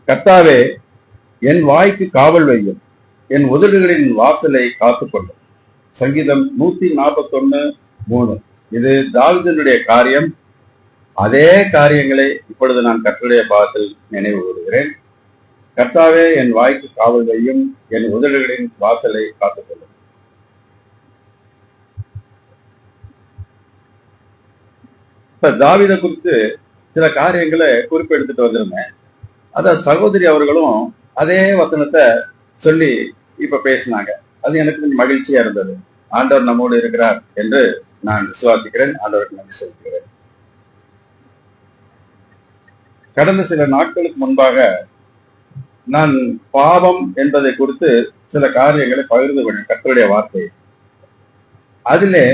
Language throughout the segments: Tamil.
கர்த்தாவே, என் வாய்க்கு காவல் வையும், என் உதடுகளின் வாசலை காத்துக்கொள்ளும். சங்கீதம் 141:3. இது தாவீதினுடைய காரியம். அதே காரியங்களை இப்பொழுது நான் கர்த்தருடைய பாதத்தில் நினைவு கூறுகிறேன். கர்த்தாவே, என் வாய்க்கு காவல் வையும், என் உதடுகளின் வாசலை காத்துக்கொள்ளும். இப்ப தாவீதை குறித்து சில காரியங்களை குறிப்பெடுத்துட்டு வந்திருந்தேன். அத சகோதரி அவர்களும் அதே வசனத்தை சொல்லி இப்ப பேசினாங்க. அது எனக்கு கொஞ்சம் மகிழ்ச்சியா இருந்தது. ஆண்டவர் நம்மோடு இருக்கிறார் என்று நான் விசுவாசிக்கிறேன். ஆண்டவருக்கு நன்றி செலுத்துகிறேன். கடந்த சில நாட்களுக்கு முன்பாக நான் பாவம் என்பதை குறித்து சில காரியங்களை பகிர்ந்து கொண்டேன், கர்த்தருடைய வார்த்தை. அதிலே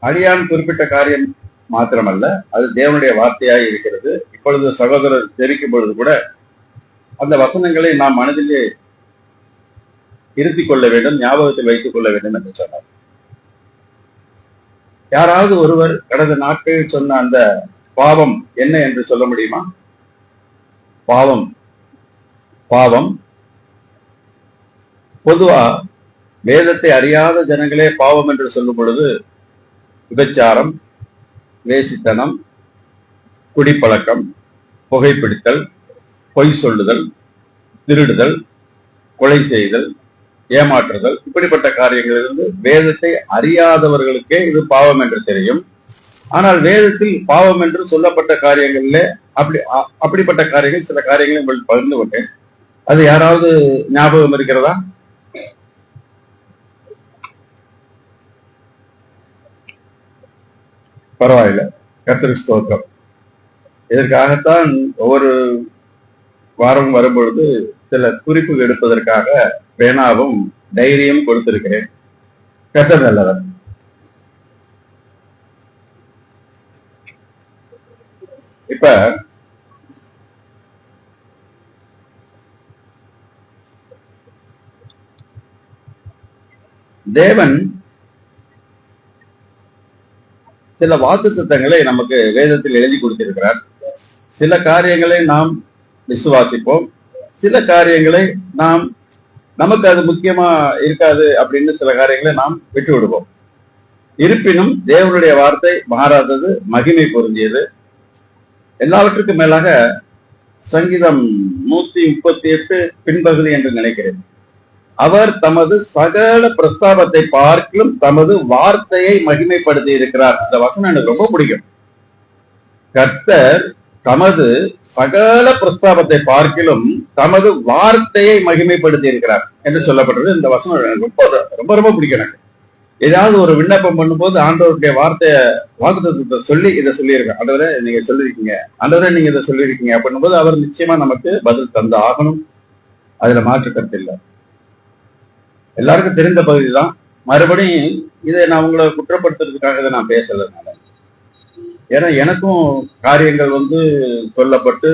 அடியான் குறிப்பிட்ட காரியம் மாத்திரமல்ல, அது தேவனுடைய வார்த்தையாய் இருக்கிறது. இப்பொழுது சகோதரர் தெரிவிக்கும் பொழுது கூட அந்த வசனங்களை நாம் மனதிலே இருத்திக் கொள்ள வேண்டும், ஞாபகத்தில் வைத்துக் கொள்ள வேண்டும் என்று சொன்னார். யாராவது ஒருவர் கடந்த நாட்களில் சொன்ன அந்த பாவம் என்ன என்று சொல்ல முடியுமா? பாவம் பாவம் பொதுவா வேதத்தை அறியாத ஜனங்களே பாவம் என்று சொல்லும் பொழுது விபச்சாரம், வேசித்தனம், குடிப்பழக்கம், புகைப்பிடித்தல், பொய் சொல்லுதல், திருடுதல், கொலை செய்தல், ஏமாற்றுதல், இப்படிப்பட்ட காரியங்களிலிருந்து வேதத்தை அறியாதவர்களுக்கே இது பாவம் என்று தெரியும். ஆனால் வேதத்தில் பாவம் என்று சொல்லப்பட்ட காரியங்கள்ல அப்படிப்பட்ட காரியங்கள், சில காரியங்களை உங்களுக்கு பகிர்ந்து கொண்டேன். அது யாராவது ஞாபகம் இருக்கிறதா? பரவாயில்ல, கர்த்தருக்கு ஸ்தோத்திரம். இதற்காகத்தான் ஒவ்வொரு வாரம் வரும்பொழுது சில குறிப்புகள் எடுப்பதற்காக பேனாவும் டைரியும் கொடுத்திருக்கிறேன். கர்த்தர் நல்லவர். இப்ப தேவன் சில வாக்குத்தத்தங்களை நமக்கு வேதத்தில் எழுதி கொடுத்திருக்கிறார். சில காரியங்களை நாம் விசுவாசிப்போம், சில காரியங்களை நமக்கு அது முக்கியமா இருக்காது அப்படின்னு சில காரியங்களை நாம் விட்டு விடுவோம். இருப்பினும் தேவனுடைய வார்த்தை மாறாதது, மகிமை பொருந்தியது. எல்லாவற்றுக்கும் மேலாக சங்கீதம் 138 பின்பகுதி என்று நினைக்கிறேன். அவர் தமது சகல பிரஸ்தாபத்தை பார்க்கிலும் தமது வார்த்தையை மகிமைப்படுத்தி இருக்கிறார். இந்த வசனம் எனக்கு ரொம்ப பிடிக்கும். கர்த்தர் தமது சகல பிரஸ்தாபத்தை பார்க்கிலும் தமது வார்த்தையை மகிமைப்படுத்தி இருக்கிறார் என்று சொல்லப்பட்டது. இந்த வசனம் எனக்கு ரொம்ப ரொம்ப பிடிக்கும். எனக்கு ஏதாவது ஒரு விண்ணப்பம் பண்ணும்போது ஆண்டவருடைய வார்த்தையை, வாக்குத்தத்தத்தை சொல்லி இதை சொல்லியிருக்கேன், ஆண்டவரே நீங்க சொல்லியிருக்கீங்க, ஆண்டவரே நீங்க இதை சொல்லியிருக்கீங்க அப்படின்னும் போது அவர் நிச்சயமா நமக்கு பதில் தந்து ஆகணும். அதுல மாற்று கருத்து இல்லை. எல்லாருக்கும் தெரிந்த பகுதி தான். மறுபடியும் இதை நான் உங்களை குற்றப்படுத்துறதுக்காக இதை நான் பேசலனால, ஏன்னா எனக்கும் காரியங்கள் சொல்லப்பட்டு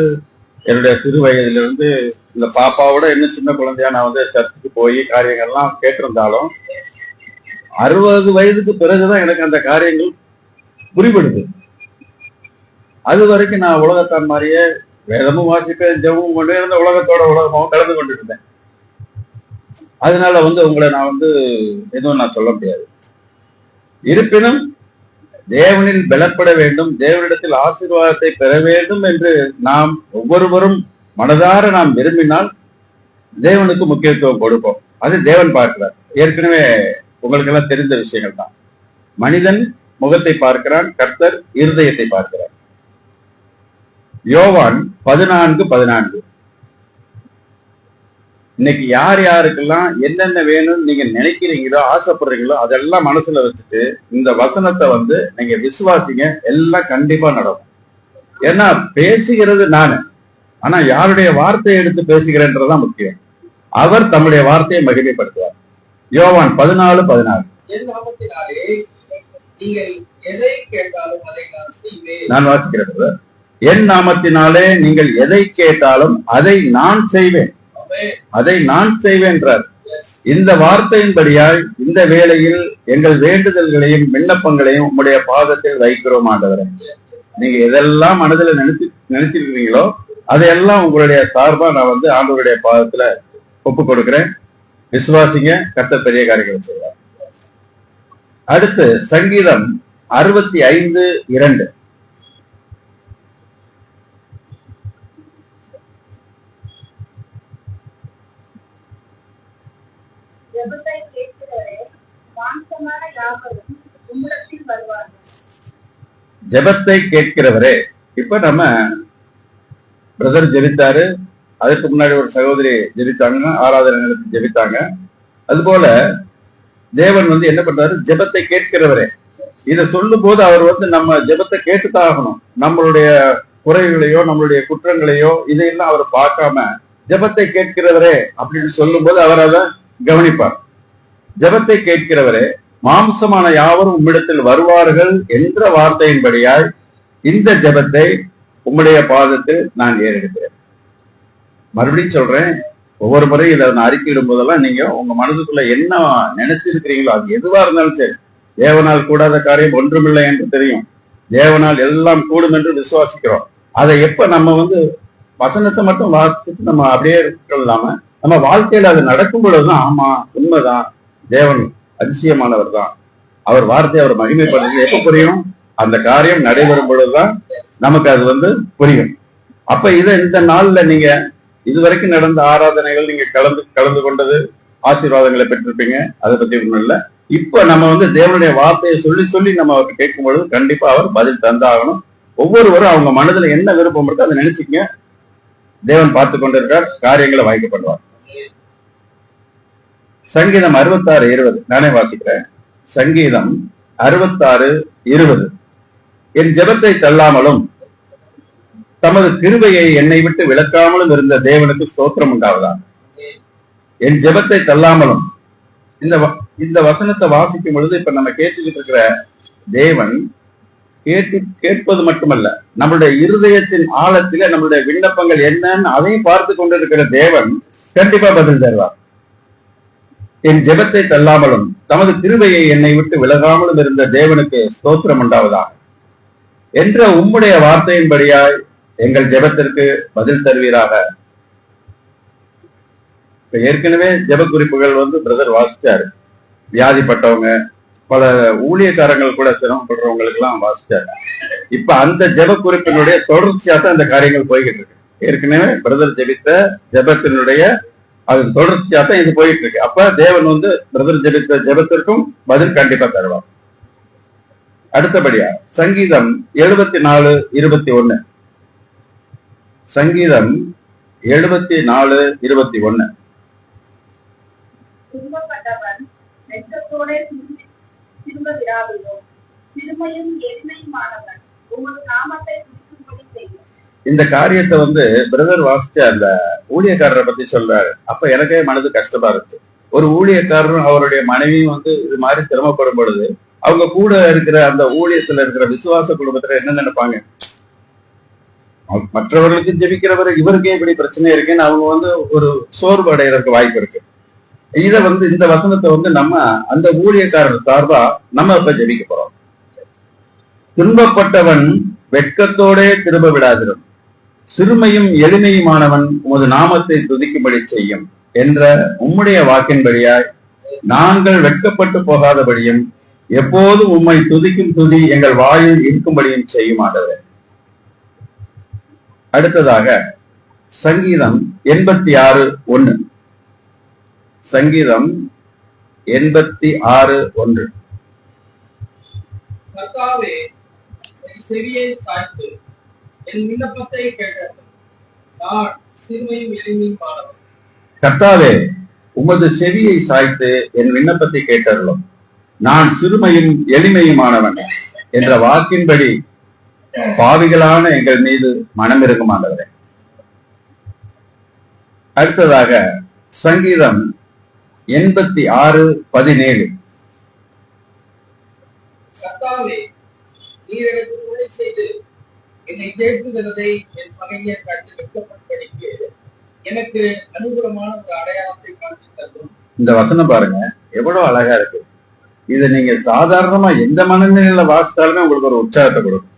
என்னுடைய சிறு வயதிலிருந்து இந்த பாப்பாவோட இன்னும் சின்ன குழந்தையா நான் சர்ச்சுக்கு போய் காரியங்கள்லாம் கேட்டிருந்தாலும் 60 வயதுக்கு பிறகுதான் எனக்கு அந்த காரியங்கள் புரிபடுது. அது வரைக்கும் நான் உலகத்தான் மாதிரியே வேதமும் வாசிப்பேன், ஜெபமும் கொண்டு இருந்த, உலகத்தோட உலகமாவும் கலந்து கொண்டு இருந்தேன். அதனால உங்களை நான் எதுவும் நான் சொல்ல முடியாது. இருப்பினும் தேவனில் பலப்பட வேண்டும், தேவனிடத்தில் ஆசீர்வாதத்தை பெற வேண்டும் என்று நாம் ஒவ்வொருவரும் மனதார நாம் விரும்பினால் தேவனுக்கு முக்கியத்துவம் கொடுப்போம். அது தேவன் பார்க்கிறார். ஏற்கனவே உங்களுக்கு எல்லாம் தெரிந்த விஷயங்கள் தான். மனிதன் முகத்தை பார்க்கிறான், கர்த்தர் இருதயத்தை பார்க்கிறார். யோவான் 14:14. இன்னைக்கு யார் யாருக்கெல்லாம் என்னென்ன வேணும்னு நீங்க நினைக்கிறீங்களோ, ஆசைப்படுறீங்களோ அதெல்லாம் மனசுல வச்சுட்டு இந்த வசனத்தை நீங்க விசுவாசிங்க, எல்லாம் கண்டிப்பா நடக்கும். ஏன்னா பேசுகிறது நானு, ஆனா யாருடைய வார்த்தையை எடுத்து பேசுகிறேன்றதுதான் முக்கியம். அவர் தம்முடைய வார்த்தையை மகிமைப்படுத்துவார். யோவான் 14:14. நான் வாசிக்கிறேன். என் நாமத்தினாலே நீங்கள் எதை கேட்டாலும் அதை நான் செய்வேன், அதை நான் செய்வேன்றார். இந்த வார்த்தையின்படியால் இந்த வேளையில் எங்கள் வேண்டுதல்களையும் விண்ணப்பங்களையும் உம்முடைய பாதத்தில் வைக்கிறோம் ஆண்டவரே. நீங்க எதெல்லாம் மனதில் நினைச்சிருக்கிறீங்களோ அதையெல்லாம் உங்களுடைய சார்பா நான் வந்து ஆண்டவருடைய பாதத்துல ஒப்பு கொடுக்கிறேன். விசுவாசிங்க, கர்த்தர் பெரிய காரியங்களை செய்வார். அடுத்து சங்கீதம் 65:2. ஜெபத்தை கேட்கிறவரே. இப்ப நம்ம பிரதர் ஜெபித்தாரு, அதற்கு முன்னாடி ஒரு சகோதரி ஜெபித்தாங்க, ஆராதனை நடத்தி ஜெபித்தாங்க. அது போல தேவன் வந்து என்ன பண்றாரு? ஜெபத்தை கேட்கிறவரே. இதை சொல்லும் போது அவர் வந்து நம்ம ஜெபத்தை கேட்டுத்தான் ஆகணும். நம்மளுடைய குறைகளையோ நம்மளுடைய குற்றங்களையோ இதையெல்லாம் அவர் பார்க்காம ஜெபத்தை கேட்கிறவரே அப்படின்னு சொல்லும் போது அவர் அதை கவனிப்பார். ஜெபத்தை கேட்கிறவரே, மாம்சமான யாவரும் உம்மிடத்தில் வருவார்கள் என்ற வார்த்தையின்படியாய் இந்த ஜெபத்தை உம்முடைய பாதத்தில் நான் ஏறெடுக்கிறேன். மறுபடியும் சொல்றேன், ஒவ்வொரு முறையும் இதை நான் அறிக்கையிடும் போதெல்லாம் நீங்க உங்க மனதுக்குள்ள என்ன நினைச்சிருக்கிறீங்களோ அது எதுவா இருந்தாலும் சரி, தேவனால் கூடாத காரியம் ஒன்றுமில்லை என்று தெரியும், தேவனால் எல்லாம் கூடும் என்று விசுவாசிக்கிறோம். அதை எப்ப நம்ம வந்து வசனத்தை மட்டும் வாசிச்சுட்டு நம்ம அப்படியே இல்லாம நம்ம வாழ்க்கையில அது நடக்கும் பொழுதுதான் ஆமா உண்மைதான், தேவன் அதிசயமானவர் தான், அவர் வார்த்தையை அவர் மகிமைப்படுறது எப்ப புரியும்? அந்த காரியம் நடைபெறும் பொழுதுதான் நமக்கு அது வந்து புரியும். அப்ப இதை இந்த நாள்ல நீங்க இதுவரைக்கும் நடந்த ஆராதனைகள் நீங்க கலந்து கொண்டது, ஆசீர்வாதங்களை பெற்றிருப்பீங்க, அதை பத்தி ஒண்ணும் இல்லை. இப்ப நம்ம வந்து தேவனுடைய வார்த்தையை சொல்லி சொல்லி நம்ம அவருக்கு கேட்கும் பொழுது கண்டிப்பா அவர் பதில் தந்தாகணும். ஒவ்வொருவரும் அவங்க மனதுல என்ன விருப்பம் இருக்கோ அதை நினைச்சுக்கங்க. தேவன் பார்த்து கொண்டிருக்கார், காரியங்களை வாய்க்கப்படுவார். சங்கீதம் 66:20 நானே வாசிக்கிறேன். சங்கீதம் 66:20. என் ஜெபத்தை தள்ளாமலும் தமது கிருபையை என்னை விட்டு விலக்காமலும் இருந்த தேவனுக்கு ஸ்தோத்திரம் உண்டாவதா. என் ஜெபத்தை தள்ளாமலும், இந்த வசனத்தை வாசிக்கும் பொழுது இப்ப நம்ம கேட்டுக்கிட்டு இருக்கிற தேவன் கேட்பது மட்டுமல்ல, நம்மளுடைய இருதயத்தின் ஆழத்தில நம்மளுடைய விண்ணப்பங்கள் என்னன்னு அதையும் பார்த்து கொண்டிருக்கிற தேவன் கண்டிப்பா பதில் தருவார். என் ஜெபத்தை தள்ளாமலும் தமது கிருபையை என்னை விட்டு விலகாமலும் இருந்த தேவனுக்கு ஸ்தோத்திரம் உண்டாவதாக என்ற உம்முடைய வார்த்தையின்படியாய் எங்கள் ஜெபத்திற்கு பதில் தருவீராக. ஏற்கனவே ஜெப குறிப்புகள் வந்து பிரதர் வாசிச்சாரு. வியாதிப்பட்டவங்க, பல ஊழியக்காரங்கள் கூட சிரமப்படுறவங்களுக்கு எல்லாம் வாசிச்சாரு. இப்ப அந்த ஜெப குறிப்பினுடைய தொடர்ச்சியா தான் இந்த காரியங்கள் போய்கிட்டு இருக்கு. ஏற்கனவே பிரதர் ஜெபித்த ஜெபத்தினுடைய அது தொடர்ச்சியா தான் இது போயிட்டு இருக்கு. அப்ப தேவன் வந்து பிரதர் ஜெபித்த ஜெபத்திற்கும் பதில் கண்டிப்பா தருவார். அடுத்தபடியா சங்கீதம் 74:21. சங்கீதம் 74:21. இந்த காரியத்தை வந்து பிரதர் வாசிச்ச அந்த ஊழியக்காரரை பத்தி சொல்றாரு. அப்ப எனக்கே மனது கஷ்டமா இருந்துச்சு. ஒரு ஊழியக்காரரும் அவருடைய மனைவியும் வந்து இது மாதிரி சிரமப்படும் பொழுது அவங்க கூட இருக்கிற அந்த ஊழியத்துல இருக்கிற விசுவாச குடும்பத்துல என்ன நினைப்பாங்க? மற்றவர்களுக்கு ஜெபிக்கிறவர் இவருக்கே இப்படி பிரச்சனை இருக்குன்னு அவங்க வந்து ஒரு சோர்வு அடைகிறதுக்கு வாய்ப்பு இருக்கு. இத வந்து இந்த வசனத்தை வந்து நம்ம அந்த ஊழியக்காரர் சார்பா நம்ம இப்ப ஜெபிக்க போறோம். துன்பப்பட்டவன் வெட்கத்தோடே திரும்ப விடாதிரும், சிறுமையும் எளிமையுமானவன் உமது நாமத்தை துதிக்கும்படி செய்யும் என்ற உம்முடைய வாக்கின்படியாய் நாங்கள் வெட்கப்பட்டு போகாதபடியும் எப்போதும் உம்மை துதிக்கும் துதி எங்கள் வாயில் இருக்கும்படியும் செய்யுமாட்டவர். அடுத்ததாக சங்கீதம் 86:1. சங்கீதம் 86:1. கர்த்தாவே, என் செவியை சாய்த்து என் விண்ணப்பத்தை கேட்டது, நான் சிறுமையும் எளிமையுமானவன். கர்த்தாவே, உமது செவியை சாய்த்து என் விண்ணப்பத்தை கேட்டருளும், நான் சிறுமையும் எளிமையுமானவன் என்ற வாக்கின்படி பாவிகளான எங்கள் மீது மனமிருக்குமானவரே. அடுத்ததாக சங்கீதம் 86:17. கர்த்தாவே, நீர் எனக்கு உதவி செய்து என்னை தேற்றுகிறதை என் பகைஞர் கண்டு வெட்கப்படும்படிக்கு எனக்கு அனுகூலமான ஒரு அடையாளத்தை காட்டி தரும். இந்த வசனம் பாருங்க, எவ்வளவு அழகா இருக்கு. இதை நீங்க சாதாரணமா எந்த மனநிலையில வாசித்தாலுமே உங்களுக்கு ஒரு உற்சாகத்தை கொடுக்கும்.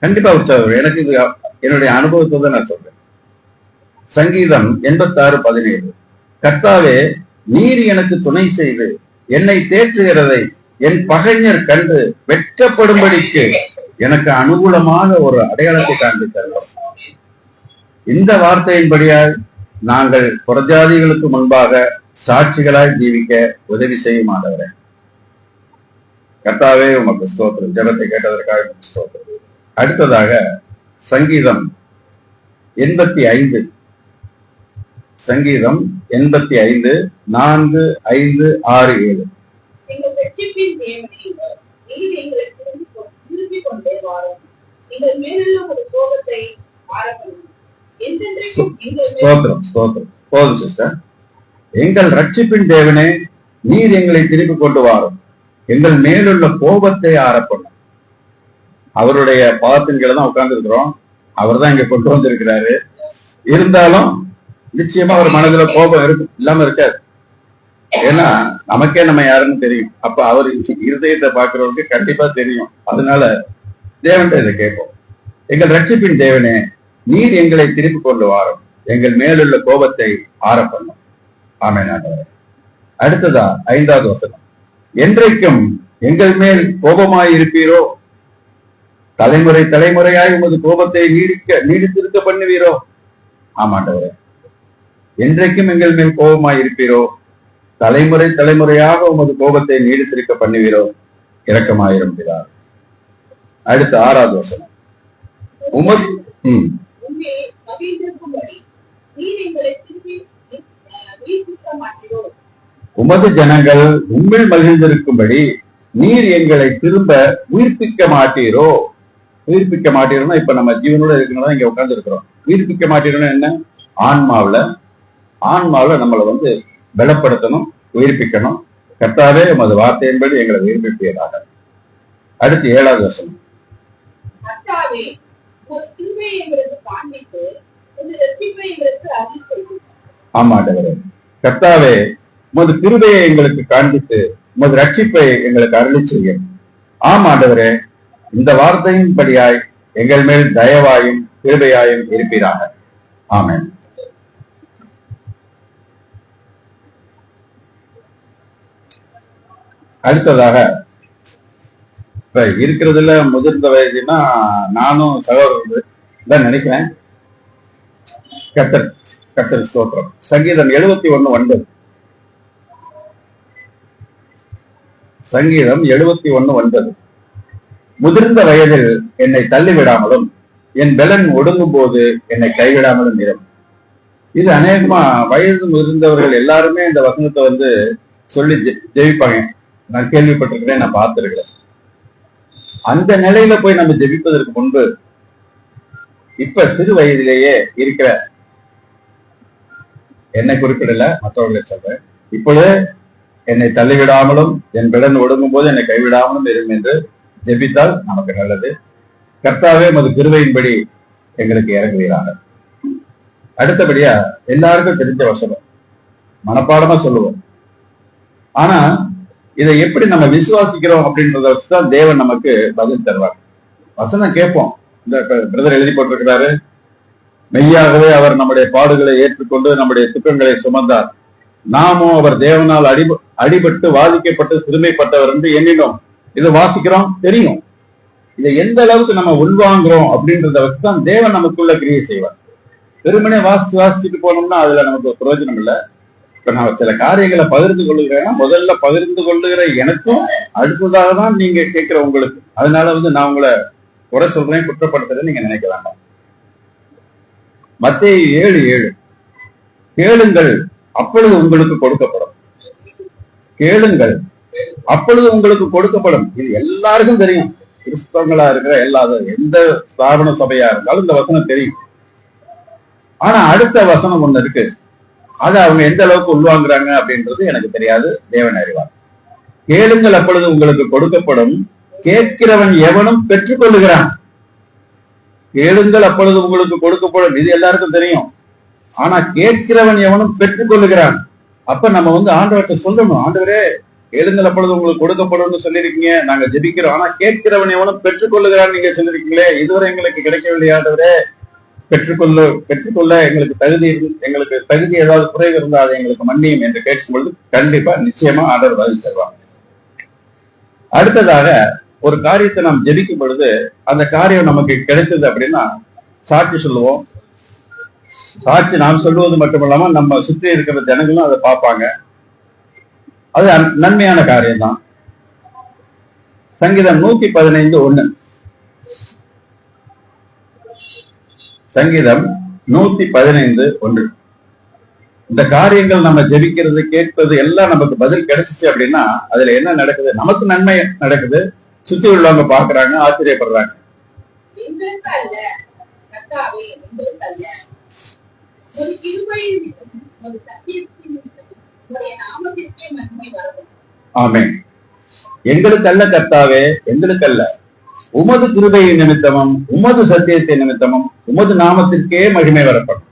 கண்டிப்பா உற்சாகம். எனக்கு இது என்னுடைய அனுபவத்தை தான் நான் சொல்றேன். சங்கீதம் 86:17. கர்த்தாவே, நீர் எனக்கு துணை செய்து என்னை தேற்றுகிறதை என் பகைஞர் கண்டு வெட்கப்படும்படிக்கு எனக்கு அனுகூலமான ஒரு அடையாளத்தை காண்பித்தார்கள். இந்த வார்த்தையின்படியால் நாங்கள் புறஜாதிகளுக்கு முன்பாக சாட்சிகளாய் ஜீவிக்க உதவி செய்யும் ஆண்டவரே. கர்த்தாவே, உமக்கு ஸ்தோத்திரம். ஜெபத்தை கேட்டதற்காக உமக்கு ஸ்தோத்திரம். அடுத்ததாக சங்கீதம் 85. சங்கீதம் 85 4, 5, 6, 7. எங்கள் வெற்றிப்பின் தேவனே, நீர் எங்களை திருப்பிக் கொண்டே வாரும். எங்கள் மேலுள்ள ஒரு கோபத்தை ஆரம்பணும். என்றென்றைக்கும் எங்கள் மேல் ஸ்தோத்திரம், ஸ்தோத்திரம். போதும் சிஸ்டர். எங்கள் ரட்சிப்பின் தேவனே, நீர் எங்களை திருப்பி கொண்டு வாரும். எங்கள் மேலுள்ள கோபத்தை ஆரப்படும். அவருடைய பாதத்தின் கீழே தான் உட்கார்ந்து இருக்கிறோம். அவர் தான் இங்க கொண்டு வந்திருக்கிறாரு. இருந்தாலும் நிச்சயமா அவர் மனதுல கோபம் இருக்கும், இல்லாம இருக்காது. ஏன்னா நமக்கே நம்ம யாருன்னு தெரியும். அப்ப அவர் இருதயத்தை பார்க்கிறவருக்கு கண்டிப்பா தெரியும். அதனால தேவன்கிட்ட இதை கேட்போம். எங்கள் ரட்சிப்பின் தேவனே, நீர் எங்களை திருப்பி கொண்டு வாரும். எங்கள் மேலுள்ள கோபத்தை ஆரப்பண்ணும். ஆமென் ஆண்டவரே. அடுத்ததா 5வது வசனம். என்றைக்கும் எங்கள் மேல் கோபமாய் இருப்பீரோ? தலைமுறை தலைமுறையாய் உமது கோபத்தை நீடித்திருக்க பண்ணுவீரோ? ஆமாண்டவரே. என்றைக்கும் எங்கள் மேல் கோபமாய் இருப்பீரோ? தலைமுறை தலைமுறையாக உமது கோபத்தை நீடித்திருக்க பண்ணுவீரோ? இரக்கமாயிருக்கிறார். அடுத்த 6வது வசனம். உமது உம்மே மகிழ்ந்திருக்கும்படி நீர் எங்களை திருப்பி உயிர்ப்பிக்க மாட்டீரோ? உமது ஜனங்கள் உம்மில் மகிழ்ந்திருக்கும்படி நீர் எங்களை திரும்ப உயிர்ப்பிக்க மாட்டீரோ? உயிர்ப்பிக்க மாட்டீரோன்னா இப்ப நம்ம ஜீவனோட இருக்கணும் இங்க உட்கார்ந்து இருக்கிறோம். உயிர்ப்பிக்க மாட்டீரோன்னா என்ன? ஆன்மாவில நம்மளை வந்து பலப்படுத்தணும், உயிர்ப்பிக்கணும். கர்த்தாவே, உமது வார்த்தையின்படி எங்களை உயிர்ப்பிப்பீராக. அடுத்து 7வது வசனம். கர்த்தாவே, உமது கிருபையை எங்களுக்கு காண்பித்து உமது ரட்சிப்பை எங்களுக்கு அறிவித்து. ஆமாண்டவரே. கர்த்தாவே, உமது கிருபையை எங்களுக்கு காண்பித்து உமது ரட்சிப்பை எங்களுக்கு அருளி செய்யும். ஆமாண்டவரே, இந்த வார்த்தையின்படியாய் எங்கள் மேல் தயவாயும் கிருபையாயும் இருப்பீராக. ஆமென். அடுத்ததாக இப்ப இருக்கிறதுல முதிர்ந்த வயதுன்னா நானும் சகோதரர் தான் நினைக்கிறேன். கர்த்தர் ஸ்தோத்திரம். சங்கீதம் 71:9. சங்கீதம் 71:9. முதிர்ந்த வயதில் என்னை தள்ளிவிடாமலும் என் பலன் ஒடுங்கும் போது என்னை கைவிடாமலும் இரும். இது அநேகமா வயது முதிர்ந்தவர்கள் எல்லாருமே இந்த வசனத்தை வந்து சொல்லி ஜெபிப்பாங்க. நான் கேள்விப்பட்டிருக்கிறேன், நான் பார்த்திருக்கிறேன். அந்த நிலையில போய் நம்ம ஜெபிப்பதற்கு முன்பு இப்ப சிறு வயதிலேயே இருக்கிற என்னை குறிப்பிடல, மற்றவர்களை சொல்றேன். இப்பொழுது என்னை தள்ளிவிடாமலும் என் பலன் ஒடுங்கும் போது என்னை கைவிடாமலும் இரும் என்று ஜெபித்தால் நமக்கு நல்லது. கர்த்தாவே, உமது கிருபையின்படி எங்களுக்கு இறங்குவீராக. அடுத்தபடியா எல்லாருக்கும் தெரிஞ்ச வசனம், மனப்பாடமா சொல்லுவோம். ஆனா இதை எப்படி நம்ம விசுவாசிக்கிறோம் அப்படின்றத வச்சுதான் தேவன் நமக்கு பதில் தருவார். வசனம் கேட்போம். இந்த பிரதர் எழுதி போட்டிருக்கிறாரு, மெய்யாகவே அவர் நம்முடைய பாடுகளை ஏற்றுக்கொண்டு நம்முடைய துக்கங்களை சுமந்தார். நாமும் அவர் தேவனால் அடிபட்டு வாதிக்கப்பட்டு சிறுமைப்பட்டவர் என்று எண்ணினோம். இதை வாசிக்கிறோம், தெரியும். இதை எந்த அளவுக்கு நம்ம உள்வாங்குறோம் அப்படின்றத வச்சுதான் தேவன் நமக்குள்ள கிரியை செய்வார். வெறுமனே வாசிச்சுட்டு போனோம்னா அதுல நமக்கு பிரயோஜனம் இல்லை. இப்ப நான் சில காரியங்களை பகிர்ந்து கொள்ளுகிறேன்னா முதல்ல பகிர்ந்து கொள்ளுகிற எனக்கும் அடுத்ததாக தான் நீங்க கேட்கிற உங்களுக்கு. அதனால வந்து நான் உங்களை குறை சொல்றேன், குற்றப்படுத்துறேன்னு நீங்க நினைக்க வேண்டாம். மத்தேயு 7:7. கேளுங்கள், அப்பொழுது உங்களுக்கு கொடுக்கப்படும். கேளுங்கள், அப்பொழுது உங்களுக்கு கொடுக்கப்படும். இது எல்லாருக்கும் தெரியும். கிறிஸ்தவங்களா இருக்கிற எந்த ஸ்தாபன சபையா இருந்தாலும் இந்த வசனம் தெரியும். ஆனா அடுத்த வசனம் ஒண்ணு இருக்கு. அதை அவங்க எந்த அளவுக்கு உள்வாங்குறாங்க அப்படின்றது எனக்கு தெரியாது, தேவன் அறிவார். கேளுங்கள், அப்பொழுது உங்களுக்கு கொடுக்கப்படும். கேட்கிறவன் எவனும் பெற்றுக்கொள்ளுகிறான். கேளுங்கள், அப்பொழுது உங்களுக்கு கொடுக்கப்படும். இது எல்லாருக்கும் தெரியும். ஆனா கேட்கிறவன் எவனும் பெற்றுக்கொள்ளுகிறான். அப்ப நம்ம வந்து ஆண்டவர்கிட்ட சொல்லணும், ஆண்டவரே கேளுங்கள், அப்பொழுது உங்களுக்கு கொடுக்கப்படும் சொல்லியிருக்கீங்க, நாங்க ஜெபிக்கிறோம். ஆனா கேட்கிறவன் எவனும் பெற்றுக்கொள்ளுகிறான் நீங்க சொல்லிருக்கீங்களே, இதுவரை எங்களுக்கு கிடைக்கவில்லை ஆண்டவரே, பெற்றுக்கொள்ள எங்களுக்கு தகுதி ஏதாவது குறைவு இருந்தால் அதை எங்களுக்கு மன்னியும் என்று கேட்கும் பொழுது கண்டிப்பா நிச்சயமா ஆண்டவர் பதில் தருவாங்க. அடுத்ததாக ஒரு காரியத்தை நாம் ஜெபிக்கும் பொழுது அந்த காரியம் நமக்கு கிடைத்தது அப்படின்னா சாட்சி சொல்லுவோம். சாட்சி நாம் சொல்லுவது மட்டுமல்லாம நம்ம சுற்றி இருக்கிற ஜனங்களும் அதை பார்ப்பாங்க. அது நன்மையான காரியம் தான். சங்கீதம் 115:1. சங்கீதம் 115:1. இந்த காரியங்கள் நம்ம ஜெபிக்கிறது கேட்பது எல்லாம் நமக்கு பதில் கிடைச்சிச்சு அப்படின்னா அதுல என்ன நடக்குது? நமக்கு நன்மை நடக்குது, சுத்தி உள்ளவங்க பாக்குறாங்க, ஆச்சரியப்படுறாங்க. ஆமென். எங்களுக்கு அல்ல கர்த்தாவே, எங்களுக்கு அல்ல, உமது கிருபையின் நிமித்தமும் உமது சத்தியத்தின் நிமித்தமும் உமது நாமத்திற்கே மகிமை வரப்படும்.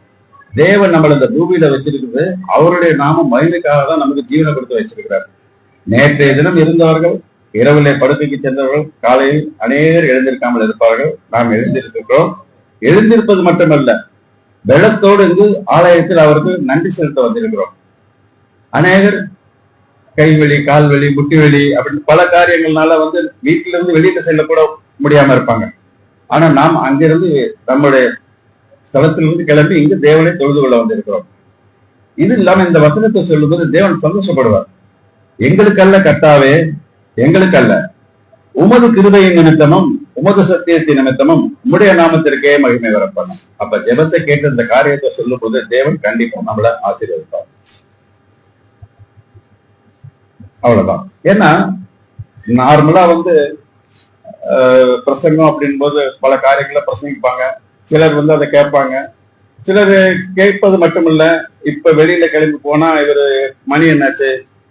தேவன் நம்மள இந்த பூமியில வச்சிருக்குது அவருடைய நாமம் மகிமைக்காக தான் நமக்கு ஜீவனை கொடுத்து வச்சிருக்கிறார். நேற்றைய தினம் இருந்தவர்கள் இரவிலே படுக்கைக்கு சென்றவர்கள் காலையில் அநேகர் எழுந்திருக்காமல் இருப்பார்கள். நாம் எழுந்திருக்கிறோம். எழுந்திருப்பது மட்டுமல்ல, வெள்ளத்தோடு இருந்து ஆலயத்தில் அவருக்கு நன்றி செலுத்த வந்திருக்கிறோம். அநேகர் கைவெளி, கால்வெளி, முட்டி வெளி அப்படின்னு பல காரியங்கள்னால வீட்டில இருந்து வெளியில செல்ல கூட முடியாம இருப்பாங்க. ஆனா நாம் அங்கிருந்து நம்முடைய ஸ்தலத்திலிருந்து கிளம்பி இங்கு தேவனை தொழுது கொள்ள வந்திருக்கிறோம். இது இல்லாம இந்த வசனத்தை சொல்லும்போது தேவன் சந்தோஷப்படுவார். எங்களுக்கல்ல கர்த்தாவே, எங்களுக்கல்ல, உமது கிருபையின் நிமித்தமும் உமது சத்தியத்தின் நிமித்தமும் உம்முடைய நாமத்திற்கே மகிமை வரப்படும். அப்ப ஜெபத்தை கேட்டு இந்த காரியத்தை சொல்லும் போது தேவன் கண்டிப்பா நம்மளை ஆசீர்வதிப்பார். அவ்வளவுதான். ஏன்னா நார்மலா பிரசங்கம் அப்படின் போது பல காரியங்களை பிரசங்கிப்பாங்க. சிலர் அதை கேட்பாங்க. சிலர் கேட்பது மட்டுமில்ல, இப்ப வெளியில கிளம்பி போனா இவரு மணி என்னாச்சு,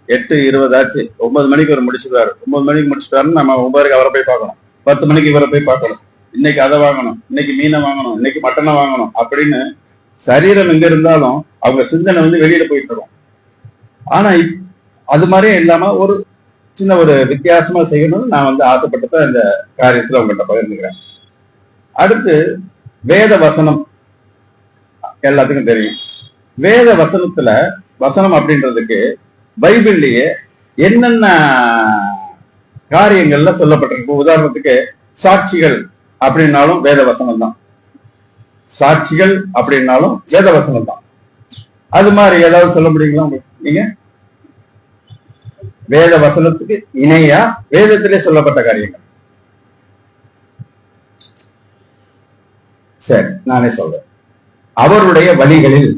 8:20 ஆச்சு, 9 மணிக்கு இவர் முடிச்சுட்டாரு, 9 மணிக்கு முடிச்சுட்டாருன்னு நம்ம 9 அவரை போய் பார்க்கணும், 10 மணிக்கு இவரை போய் பார்க்கணும், இன்னைக்கு அதை வாங்கணும், இன்னைக்கு மீனை வாங்கணும், இன்னைக்கு மட்டனை வாங்கணும் அப்படின்னு சரீரம் எங்க இருந்தாலும் அவங்க சிந்தனை வெளியில போயிட்டு இருக்கும். ஆனா அது மாதிரியே இல்லாம ஒரு சின்ன ஒரு வித்தியாசமா செய்யணும்னு நான் ஆசைப்பட்டுதான் இந்த காரியத்துல உங்கள்கிட்ட பகிர்ந்துக்கிறேன். அடுத்து வேத வசனம் எல்லாத்துக்கும் தெரியும். வேத வசனத்துல வசனம் அப்படின்றதுக்கு பைபிள்லயே என்னென்ன காரியங்கள்ல சொல்லப்பட்டிருக்கு. உதாரணத்துக்கு சாட்சிகள் அப்படின்னாலும் வேத வசனம் தான். சாட்சிகள் அப்படின்னாலும் வேத வசனம் தான். அது மாதிரி ஏதாவது சொல்ல முடியுங்களா நீங்க? வேத வசனத்துக்கு இணையா வேதத்திலே சொல்லப்பட்ட காரியங்கள். சரி, நானே சொல்றேன். அவருடைய வழிகளில்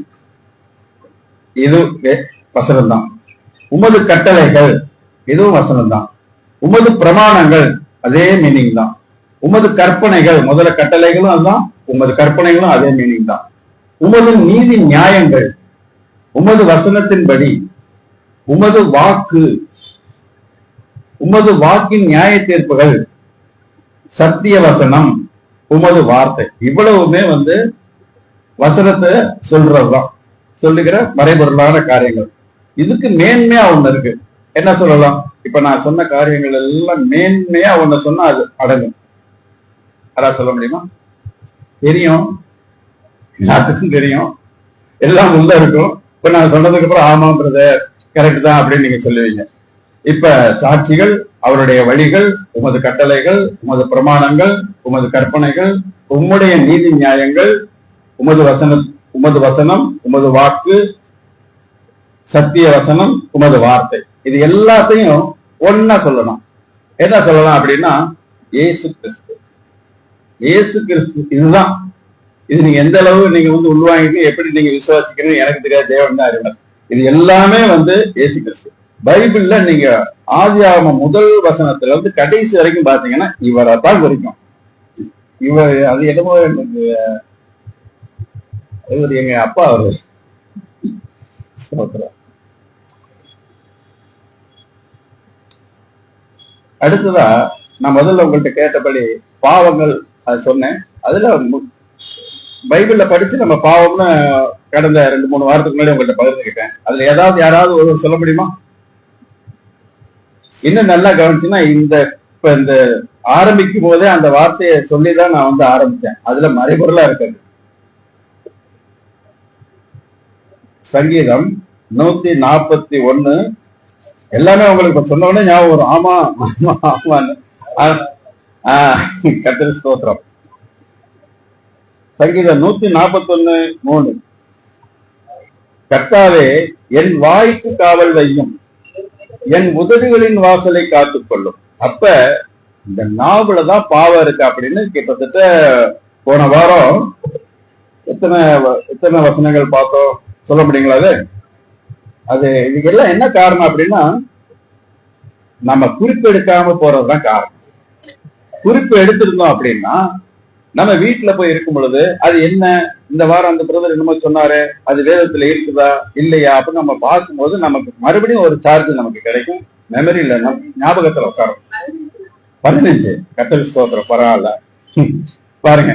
இது வசனம் தான். உமது கட்டளைகள் இதுவும் வசனம் தான். உமது பிரமாணங்கள் அதே மீனிங் தான். உமது கற்பனைகள், முதல்ல கட்டளைகளும் அதுதான், உமது கற்பனைகளும் அதே மீனிங் தான். உமது நீதி நியாயங்கள், உமது வசனத்தின்படி, உமது வாக்கு, உமது வாக்கின் நியாய தீர்ப்புகள், சத்திய வசனம், உமது வார்த்தை, இவ்வளவுமே வசனத்தை சொல்றதுதான், சொல்லுகிற மறைபொருளான காரியங்கள். இதுக்கு மேன்மையா ஒண்ணு இருக்கு. என்ன சொல்லலாம்? இப்ப நான் சொன்ன காரியங்கள் எல்லாம் மேன்மையா ஒண்ணு சொன்னா அது அடங்கும். அதான் சொல்ல முடியுமா? தெரியும், எல்லாத்துக்கும் தெரியும், எல்லாம் உள்ள இருக்கும். இப்ப நான் சொன்னதுக்கு அப்புறம் ஆமா பிரதர் கரெக்ட் தான் அப்படின்னு நீங்க சொல்லுவீங்க. இப்ப சாட்சிகள், அவருடைய வழிகள், உமது கட்டளைகள், உமது பிரமாணங்கள், உமது கற்பனைகள், உம்முடைய நீதி நியாயங்கள், உமது வசனம், உமது வாக்கு, சத்திய வசனம், உமது வார்த்தை, இது எல்லாத்தையும் ஒன்னா சொல்லலாம். என்ன சொல்லலாம் அப்படின்னா இயேசு கிறிஸ்து. இயேசு கிறிஸ்து இதுதான். இது நீங்க எந்த அளவு நீங்க உள்வாங்கிட்டு எப்படி நீங்க விசுவாசிக்கிறீங்க எனக்கு தெரியாது, தேவன் தான் அறிவார். இது எல்லாமே இயேசு கிறிஸ்து. பைபிள்ல நீங்க ஆதியாகமம் முதல் வசனத்துல கடைசி வரைக்கும் பாத்தீங்கன்னா இவரைத்தான் குறிக்கும். இவர் அது என்னமோ எனக்கு எங்க அப்பா அவரு. அடுத்ததா நான் முதல்ல உங்கள்கிட்ட கேட்டபடி பாவங்கள் அது சொன்னேன். அதுல பைபிள்ல படிச்சு நம்ம பாவம்னு கடந்த 2-3 வாரத்துக்கு முன்னாடி உங்கள்கிட்ட பகிர்ந்துக்கிட்டேன். அதுல யாராவது ஒரு சொல்ல முடியுமா? இன்னும் நல்லா கவனிச்சுன்னா இப்ப ஆரம்பிக்கும் போதே அந்த வார்த்தையை சொல்லிதான் நான் ஆரம்பிச்சேன். அதுல மறைபொருளா இருக்காது. சங்கீதம் 141. எல்லாமே உங்களுக்கு சொன்ன உடனே ஞாபகம் வரும். ஆமா ஆமா ஆமான்னு. கர்த்தர் ஸ்தோத்திரம். சங்கீதம் 141:3. கர்த்தாவே என் வாய்க்கு காவல் வையும், என் உதடுகளின் வாசலை காத்துக்கொள்ளும். அப்ப இந்த நாவலதான் பாவம் இருக்கு அப்படின்னு கிட்டத்தட்ட போன வாரம் எத்தனை வசனங்கள் பார்த்தோம், சொல்ல முடியுங்களா? அது இதுக்கெல்லாம் என்ன காரணம் அப்படின்னா, நம்ம குறிப்பு எடுக்காம போறதுதான் காரணம். குறிப்பு எடுத்திருந்தோம் அப்படின்னா நம்ம வீட்டுல போய் இருக்கும் பொழுது அது என்ன, இந்த வாரம் அந்த பிரதர் என்னமோ சொன்னாரு, அது வேதத்துல இருக்குதா இல்லையா அப்படின்னு நம்ம பார்க்கும்போது நமக்கு மறுபடியும் ஒரு சார்ஜ் நமக்கு கிடைக்கும். மெமரியில ஞாபகத்துல உட்காரும். 15 கர்த்தர் ஸ்தோத்திரம். பரவாயில்ல பாருங்க,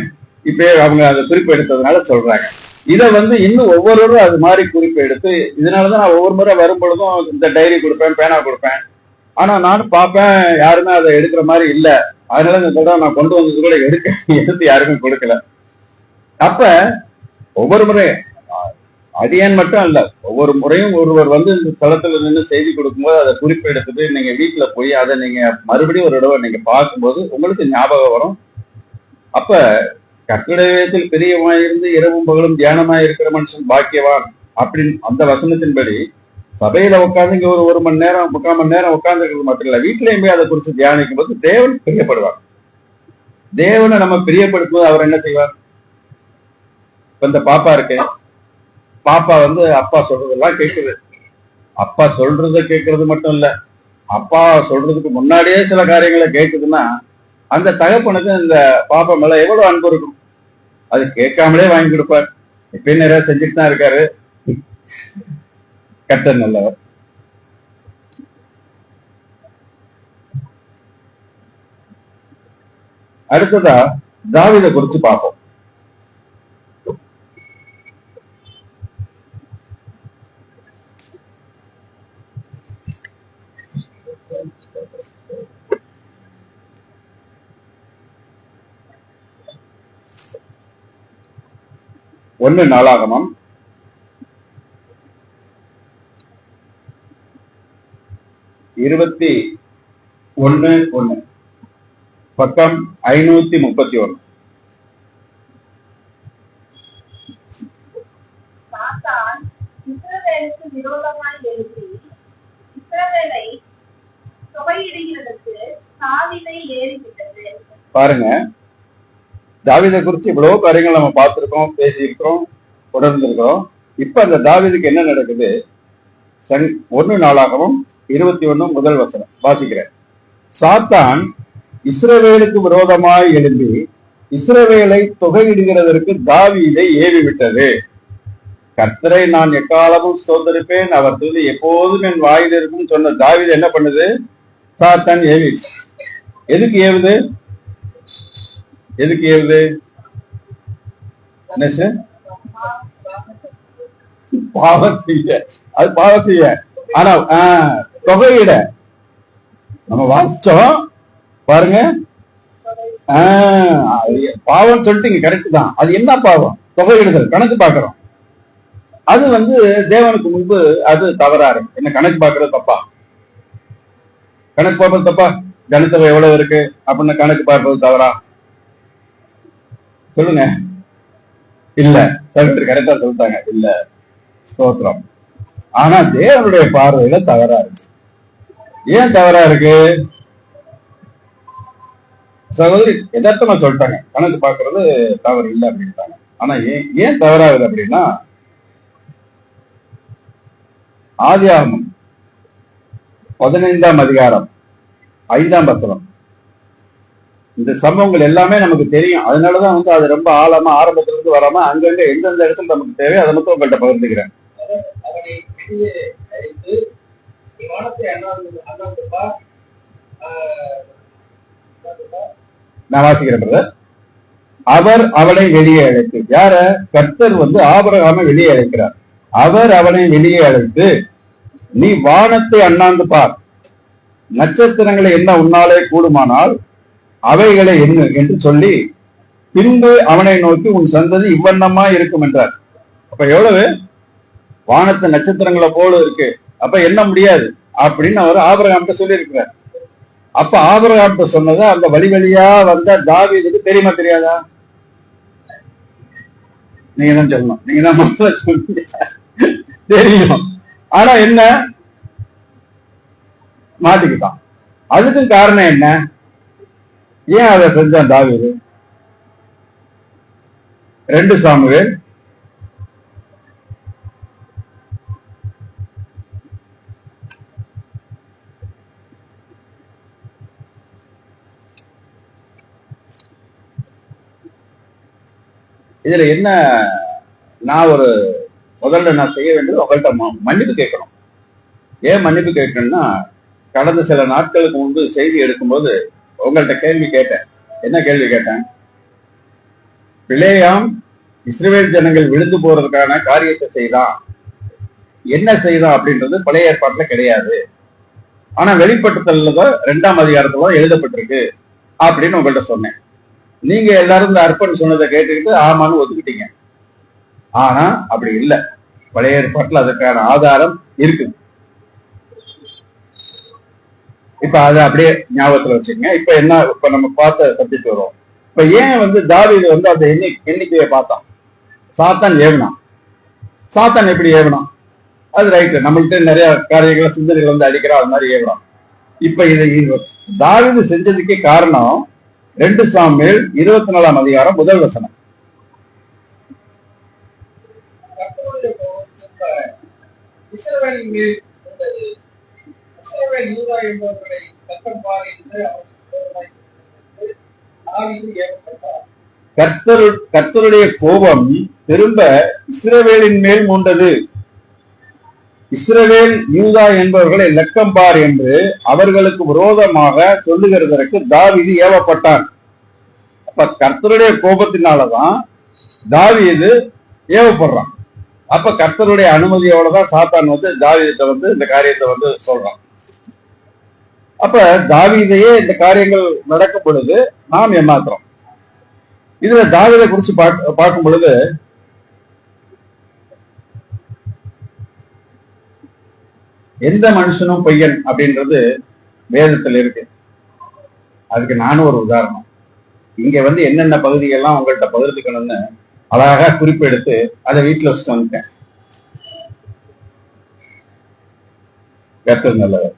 இப்பயே அவங்க அதை குறிப்பு எடுத்ததுனால சொல்றாங்க. இதை இன்னும் ஒவ்வொருவரும் அது மாதிரி குறிப்பு எடுத்து, இதனாலதான் நான் ஒவ்வொரு முறை வரும் பொழுதும் இந்த டைரி கொடுப்பேன், பேனா கொடுப்பேன். ஆனா நானும் பார்ப்பேன், யாருமே அதை எடுக்கிற மாதிரி இல்ல. அதனால இந்த தடவை நான் கொண்டு வந்தது கூட எடுத்து யாருக்கும் கொடுக்கல. அப்ப ஒவ்வொரு முறையும் அடியான் மட்டும் இல்ல, ஒவ்வொரு முறையும் ஒருவர் இந்த தளத்துல நின்று செய்தி கொடுக்கும்போது அதை குறிப்பு எடுத்துட்டு நீங்க வீட்டுல போய் அதை நீங்க மறுபடியும் ஒரு தடவை நீங்க பார்க்கும்போது உங்களுக்கு ஞாபகம் வரும். அப்ப கர்த்தருடையத்தில் பிரியமாயிருந்து இரவும் பகலும் தியானமாய் இருக்கிற மனுஷன் பாக்கியவான் அப்படின்னு அந்த வசனத்தின்படி சபையில உட்கார்ந்து இங்க ஒரு மணி நேரம் 3/4 மணி நேரம் உட்கார்ந்து இருக்கிறது மட்டும் இல்ல, வீட்டிலையுமே அதை குறித்து தியானிக்கும் போது தேவன் பிரியப்படுவார். தேவனை நம்ம பிரியப்படுத்தும்போது அவர் என்ன செய்வார்? இந்த பாப்பா இருக்கு, பாப்பா அப்பா சொல்றதெல்லாம் கேட்குது. அப்பா சொல்றத கேட்கறது மட்டும் இல்ல, அப்பா சொல்றதுக்கு முன்னாடியே சில காரியங்களை கேட்குதுன்னா அந்த தகப்பனுக்கு இந்த பாப்பா மேல எவ்வளவு அன்பு இருக்கும். அது கேட்காமலே வாங்கி கொடுப்பார். இப்ப நிறைய செஞ்சுட்டு தான் இருக்காரு. கர்த்தர் நல்லவர். அடுத்ததா தாவீதை குறித்து பார்ப்போம். ஒன்னு நாளாகமம் 21:1 பக்கம் 531. சாத்தான் இஸ்ரவேலுக்கு விரோதமாய் எழும்பி இஸ்ரவேலை தொகையிடுகிறதற்கு தாவீதை ஏறிவிட்டது. பாருங்க, தாவீதை குறித்து இவ்வளவு காரியங்கள் நம்ம பார்த்திருக்கோம், பேசியிருக்கிறோம், உணர்ந்திருக்கிறோம். இப்ப அந்த தாவீதுக்கு என்ன நடக்குது? 1 நாளாகமம் 21 முதல் வசனம் வாசிக்கிறேன். சாத்தான் இஸ்ரவேலுக்கு விரோதமாய் எழும்பி இஸ்ரவேலை தொகையிடுகிறதற்கு தாவீதை ஏவிவிட்டது. கர்த்தரை நான் எக்காலமும் ஸ்தோத்தரிப்பேன், அவர் துதி எப்போதும் என் வாயில் இருக்கும் சொன்ன தாவீது என்ன பண்ணுது? சாத்தான் ஏவி. எதுக்கு ஏவுது? எதுக்கு ஏவுது? பாவம் செய்ய. அது பாவம் செய்ய. ஆனா தொகையிட நம்ம வாசிச்சோம் பாருங்க. பாவம் சொல்லிட்டீங்க, கரெக்ட் தான். அது என்ன பாவம்? தொகையிடுதல், கணக்கு பாக்குறோம். அது தேவனுக்கு முன்பு அது தவறா இருக்கு. என்ன கணக்கு பாக்குறது தப்பா? கணக்கு பார்ப்பது தப்பா? கணித்தவை எவ்வளவு இருக்கு அப்படின்னு கணக்கு பார்ப்பது தவறா? சொல்லுங்க. இல்ல, சகோதரி கரெக்டா சொல்லிட்டாங்க. இல்ல, ஸ்தோத்திரம். ஆனா தேவனுடைய பார்வையில தவறா இருக்கு. ஏன் தவறா இருக்கு? சகோதரி எதார்த்தமா சொல்லிட்டாங்க, கணக்கு பாக்குறது தவறு இல்லை அப்படின்ட்டாங்க. ஆனா ஏன் தவறாகுது அப்படின்னா, ஆதியாகமம் 15ஆம் அதிகாரம் 5ஆம் வசனம். இந்த சம்பவங்கள் எல்லாமே நமக்கு தெரியும். அதனாலதான் அது ரொம்ப ஆழமா ஆரம்பத்துல இருந்து வராம அங்கங்க எந்தெந்த இடத்துல நமக்கு தேவை அதை மட்டும் உங்கள்கிட்ட பகிர்ந்துக்கிறேன். அவனை வெளியே அழைத்து வானத்தை அண்ணாந்துப்பா. நான் வாசிக்கிறேன் பிரதர். அவர் அவனை வெளியே அழைத்து, யார? கர்த்தர் ஆபிரகாமை வெளியே அழைக்கிறார். அவர் அவனை வெளியே அழைத்து, நீ வானத்தை அண்ணாந்து பார், நட்சத்திரங்களை என்ன உன்னாலே கூடுமானால் அவைகளை எண்ணு என்று சொல்லி, பின்பு அவனை நோக்கி உன் சந்ததி இவ்வண்ணமா இருக்கும் என்றார். அப்ப எவ்வளவு? வானத்து நட்சத்திரங்களை போல இருக்கு, அப்ப என்ன முடியாது அப்படின்னு அவர் ஆபிரகாம்கிட்ட சொல்லி இருக்கிறார். அப்ப ஆபிரகாம்கிட்ட சொன்னதை அந்த வழி வழியா வந்த தாவீதுக்கு தெரியுமா தெரியாதா? நீங்க தான் சொல்லணும், நீங்க தான் முதல்ல சொல்லுங்க. தெரியும். ஆனா என்ன, மாட்டிக்கிட்டான். அதுக்கும் காரணம் என்ன? ஏன் அதை செஞ்சான் தாவீது? 2 சாமுவேல் 'இதுல என்ன, நான் முதல்ல நான் செய்ய வேண்டியது உங்கள்கிட்ட மன்னிப்பு கேட்கணும். ஏன் மன்னிப்பு கேட்கணும்னா, கடந்த சில நாட்களுக்கு முன்பு செய்தி எடுக்கும்போது உங்கள்கிட்ட கேள்வி கேட்டேன். என்ன கேள்வி கேட்டேன்? பிளேயாம் இஸ்ரவேல் ஜனங்கள் விழுந்து போறதுக்கான காரியத்தை செய்தான், என்ன செய்தான் அப்படின்றது பழைய ஏற்பாட்டுல கிடையாது, ஆனா வெளிப்படுத்தல 2ஆம் அதிகாரத்துல எழுதப்பட்டிருக்கு அப்படின்னு உங்கள்கிட்ட சொன்னேன். நீங்க எல்லாரும் இந்த அர்ப்பன் சொன்னதை கேட்டுக்கிட்டு ஆமான்னு ஒத்துக்கிட்டீங்க. ஆனா அப்படி இல்லை, பழைய ஏற்பாட்டுல அதற்கான ஆதாரம் இருக்குது. இப்ப அதை அப்படியே ஞாபகத்துல வச்சுக்கோங்க. இப்ப நம்ம பார்த்த சப்ஜெக்ட் வரும். இப்ப ஏன் தாவீது அந்த எண்ணிக்கையை பார்த்தான்? சாத்தான் ஏவனான். சாத்தான் எப்படி ஏவனான்? அது ரைட்டு, நம்மள்கிட்ட நிறைய காரியங்களை சிந்தனைகள் அடிக்கிறா, அது மாதிரி ஏவனான். இப்ப இதை தாவீது செஞ்சதுக்கே காரணம் 2 சாமுவேல் 24ஆம் அதிகாரம் 1 வசனம். இஸ்ரவேலின் மேல் வந்தது. இஸ்ரவேல் யூதா என்பவர்களை சத்தம் பார் என்று தாவீது ஏவப்பட்டார். கர்த்தருடைய கோபம் திரும்ப இஸ்ரவேலின் மேல் மூண்டது. இஸ்ரவேல் யூதா என்பவர்களை லக்கம் பார் என்று அவர்களுக்கு விரோதமாக சொல்லுகிறதற்கு தாவீது ஏவப்பட்டான். அப்ப கர்த்தருடைய கோபத்தினாலதான் தாவீது ஏவப்படுறான். அப்ப கர்த்தருடைய அனுமதியோடதான் சாத்தான் தாவீதை இந்த காரியத்தை சொல்றான். அப்ப தாவீதையே இந்த காரியங்கள் நடக்கும் பொழுது நாம் ஏமாத்துறோம். இதுல தாவீதை குறிச்சு பார்க்கும் பொழுது எந்த மனுஷனும் பொய்யன் அப்படின்றது வேதத்தில் இருக்கு. அதுக்கு நானும் ஒரு உதாரணம். இங்க என்னென்ன பகுதிகள்லாம் உங்கள்கிட்ட பகிர்ந்துக்கணும்னு அழகா குறிப்பெடுத்து அதை வீட்டுல வச்சுட்டு வந்துட்டேன். கர்த்தர் நல்லவர்.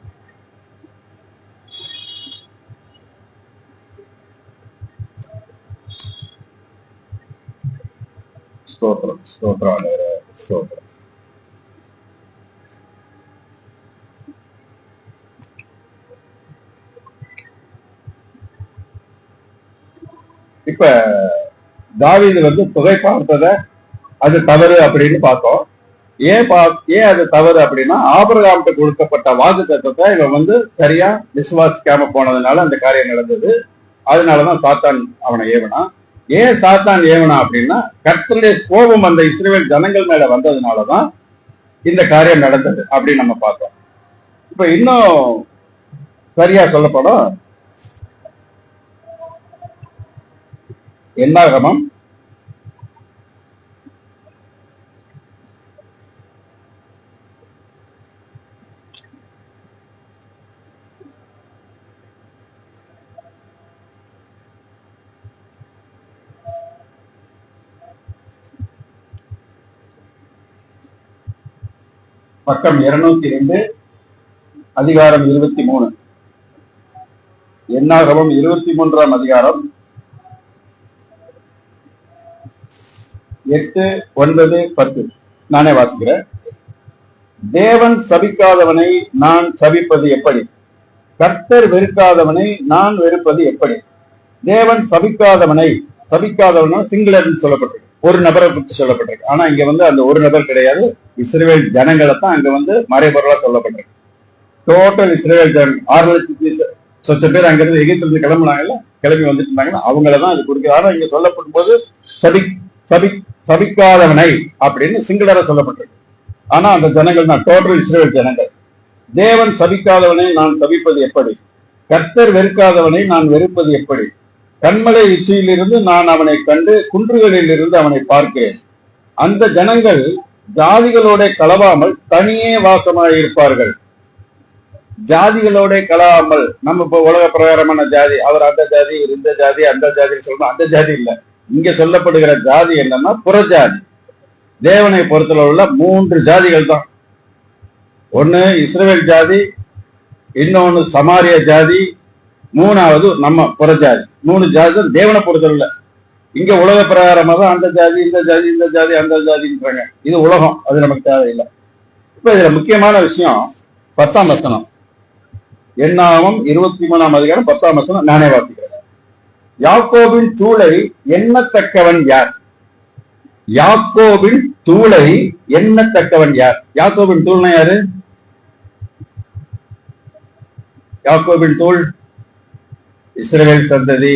ஸ்தோத்திரம், ஸ்தோத்திரம் ஆண்டவரே, ஸ்தோத்திரம். இப்ப தாவீது தொகை பார்த்தத அது தவறு அப்படின்னு பார்த்தோம். ஏன் அது தவறு அப்படின்னா, ஆபிரகாம்கிட்ட கொடுக்கப்பட்ட வாக்குத்தத்தத்தை இவன் சரியா விசுவாசிக்காம போனதுனால அந்த காரியம் நடந்தது. அதனாலதான் சாத்தான் அவனை ஏவனா. ஏன் சாத்தான் ஏவனா அப்படின்னா, கர்த்தருடைய கோபம் அந்த இஸ்ரவேல் ஜனங்கள் மேல வந்ததுனாலதான் இந்த காரியம் நடந்தது அப்படின்னு நம்ம பார்த்தோம். இப்ப இன்னும் சரியா சொல்லப்படும், என்னாகமம் 202 அதிகாரம் 23. என்னாகமம் 23ஆம் அதிகாரம் 8, 9, 10 நானே வாசிக்கிறேன். தேவன் சபிக்காதவனை நான் சபிப்பது எப்படி? கர்த்தர் வெறுக்காதவனை நான் வெறுப்பது எப்படி? தேவன் சபிக்காதவனை சிங்குலர் சொல்லப்பட்டிருக்கு, ஒரு நபரை குறித்து சொல்லப்பட்டிருக்கு. ஆனா இங்க அந்த ஒரு நபர் கிடையாது, இஸ்ரவேல் ஜனங்களை தான் அங்க மறைபொருளா சொல்லப்பட்டிருக்கு. டோட்டல் இஸ்ரவேல் ஜனங்கள் 6,00,000 பேர் அங்கிருந்து எகிப்திலிருந்து கிளம்புனாங்கல்ல, கிளம்பி வந்துட்டு இருந்தாங்கன்னா அவங்களதான் அது குறிக்கிறது. ஆனா இங்க சொல்லப்படும் போது சபிக்காதவனை அப்படின்னு சிங்குலரா சொல்லப்பட்டிருக்கு. ஆனா அந்த ஜனங்கள் தான் டோட்டல் இஸ்ரவேல் ஜனங்கள். தேவன் சபிக்காதவனை நான் சபிப்பது எப்படி? கர்த்தர் வெறுக்காதவனை நான் வெறுப்பது எப்படி? கண்மலை உச்சியிலிருந்து நான் அவனை கண்டு குன்றுகளில் இருந்து அவனை பார்க்கிறேன். அந்த ஜனங்கள் ஜாதிகளோட கலவாமல் தனியே வாசமாய் இருப்பார்கள். ஜாதிகளோட கலவாமல், நம்ம இப்ப உலக பிரகாரமான ஜாதி, அவர் அந்த ஜாதி, இவர் இந்த ஜாதி, அந்த ஜாதின்னு சொல்லணும், அந்த ஜாதி இல்ல. இங்க சொல்லப்படுகிற ஜாதி என்னன்னா புறஜாதி. தேவனை பொறுத்தல உள்ள 3 ஜாதிகள் தான். ஒண்ணு இஸ்ரவேல் ஜாதி, இன்னொன்னு சமாரிய ஜாதி, 3வது நம்ம புறஜாதி. 3 ஜாதி தான் தேவனை பொறுத்தல. இங்க உலக பிரகாரமா தான் அந்த ஜாதி, இந்த ஜாதி, இந்த ஜாதி, அந்த ஜாதின்றாங்க. இது உலகம், அது நமக்கு தேவையில்லை. இப்ப இதுல முக்கியமான விஷயம் 10ஆம் வசனம். என்னாகமம் 23ஆம் அதிகாரம் 10ஆம் வசனம் நானே வாசிக்கிறேன். யாக்கோபின் தூளை எண்ணத்தக்கவன் யார்? யாக்கோபின் தூளை எண்ணத்தக்கவன் யார்? யாக்கோபின் தூள்னா யாரு? யாக்கோபின் தூள் இஸ்ரவேல் சந்ததி,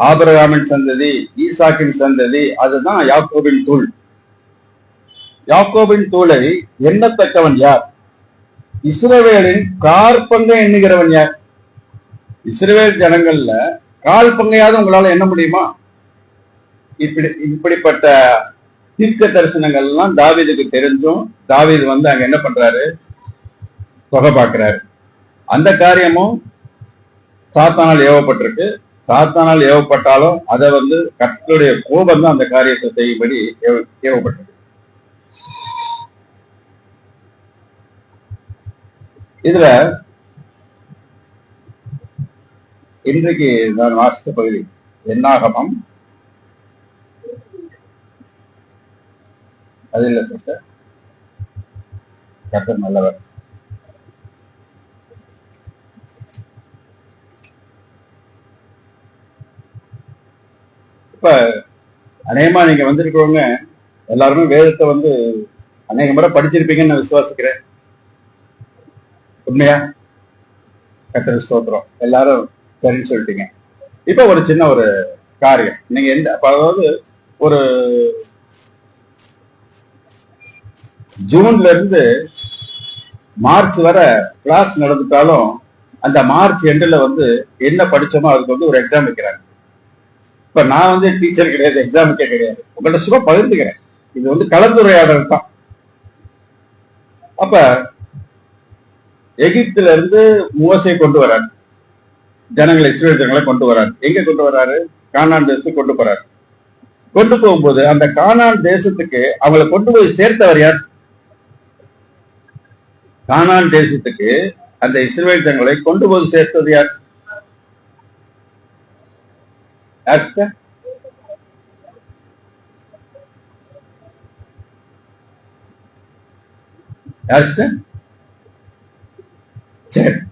ஆபிரகாமின் சந்ததி, ஈசாக்கின் சந்ததி, அதுதான் யாக்கோபின் தூள். யாக்கோபின் தூளை எண்ணத்தக்கவன் யார்? இஸ்ரவேலின் காற்பங்கை எண்ணுகிறவன் யார்? இஸ்ரவேல் ஜனங்கள்ல கால் பங்கையாவது உங்களால எண்ண முடியுமா? இப்படிப்பட்ட தீர்க்க தரிசனங்கள் எல்லாம் தாவீதுக்கு தெரிஞ்சும் தாவீது அங்க என்ன பண்றாரு? தொகை பார்க்கிறாரு. அந்த காரியமும் சாத்தானால் ஏவப்பட்டிருக்கு. சாத்தானால் ஏவப்பட்டாலும் அதை கர்த்தருடைய கோபம் தான் அந்த காரியத்தை செய்யும்படி ஏவப்பட்டிருக்கு. இதுல இன்றைக்கு நான் வாசித்த பகுதி என்னாகமம், அது இல்ல சிஸ்டர், கர்த்தர் நல்லவர். இப்ப அநேகமா நீங்க வந்திருக்கவங்க எல்லாருமே வேதத்தை அநேக முறை படிச்சிருப்பீங்கன்னு நான் விசுவாசிக்கிறேன். உண்மையா? கர்த்தருக்கு ஸ்தோத்திரம். எல்லாரும் சரின்னு சொல்லிட்டீங்க. இப்ப ஒரு சின்ன ஒரு காரியம், நீங்க அதாவது ஒரு ஜூன்ல இருந்து மார்ச் வரை கிளாஸ் நடந்துட்டாலும் அந்த மார்ச் எண்டுல என்ன படிச்சோமோ அதுக்கு ஒரு எக்ஸாம் வைக்கிறாங்க. இப்ப நான் டீச்சர் கிடையாது, எக்ஸாமுக்கே கிடையாது, உங்கள்ட்ட சும்மா பகிர்ந்துக்கிறேன். இது கலந்துரையாடல் தான். அப்ப எகிப்துல இருந்து மோசே கொண்டு வராரு, ஜனங்களை, இஸ்ரவேல் ஜனங்களை கொண்டு வராரு. எங்க கொண்டு வராரு? கானான் தேசத்துக்கு கொண்டு போறாரு. கொண்டு போகும்போது அந்த கானான் தேசத்துக்கு அவங்களை கொண்டு போய் சேர்த்தவர் யார்? கானான் தேசத்துக்கு அந்த இஸ்ரவேல் ஜனங்களை கொண்டு போய் சேர்த்தது யார்?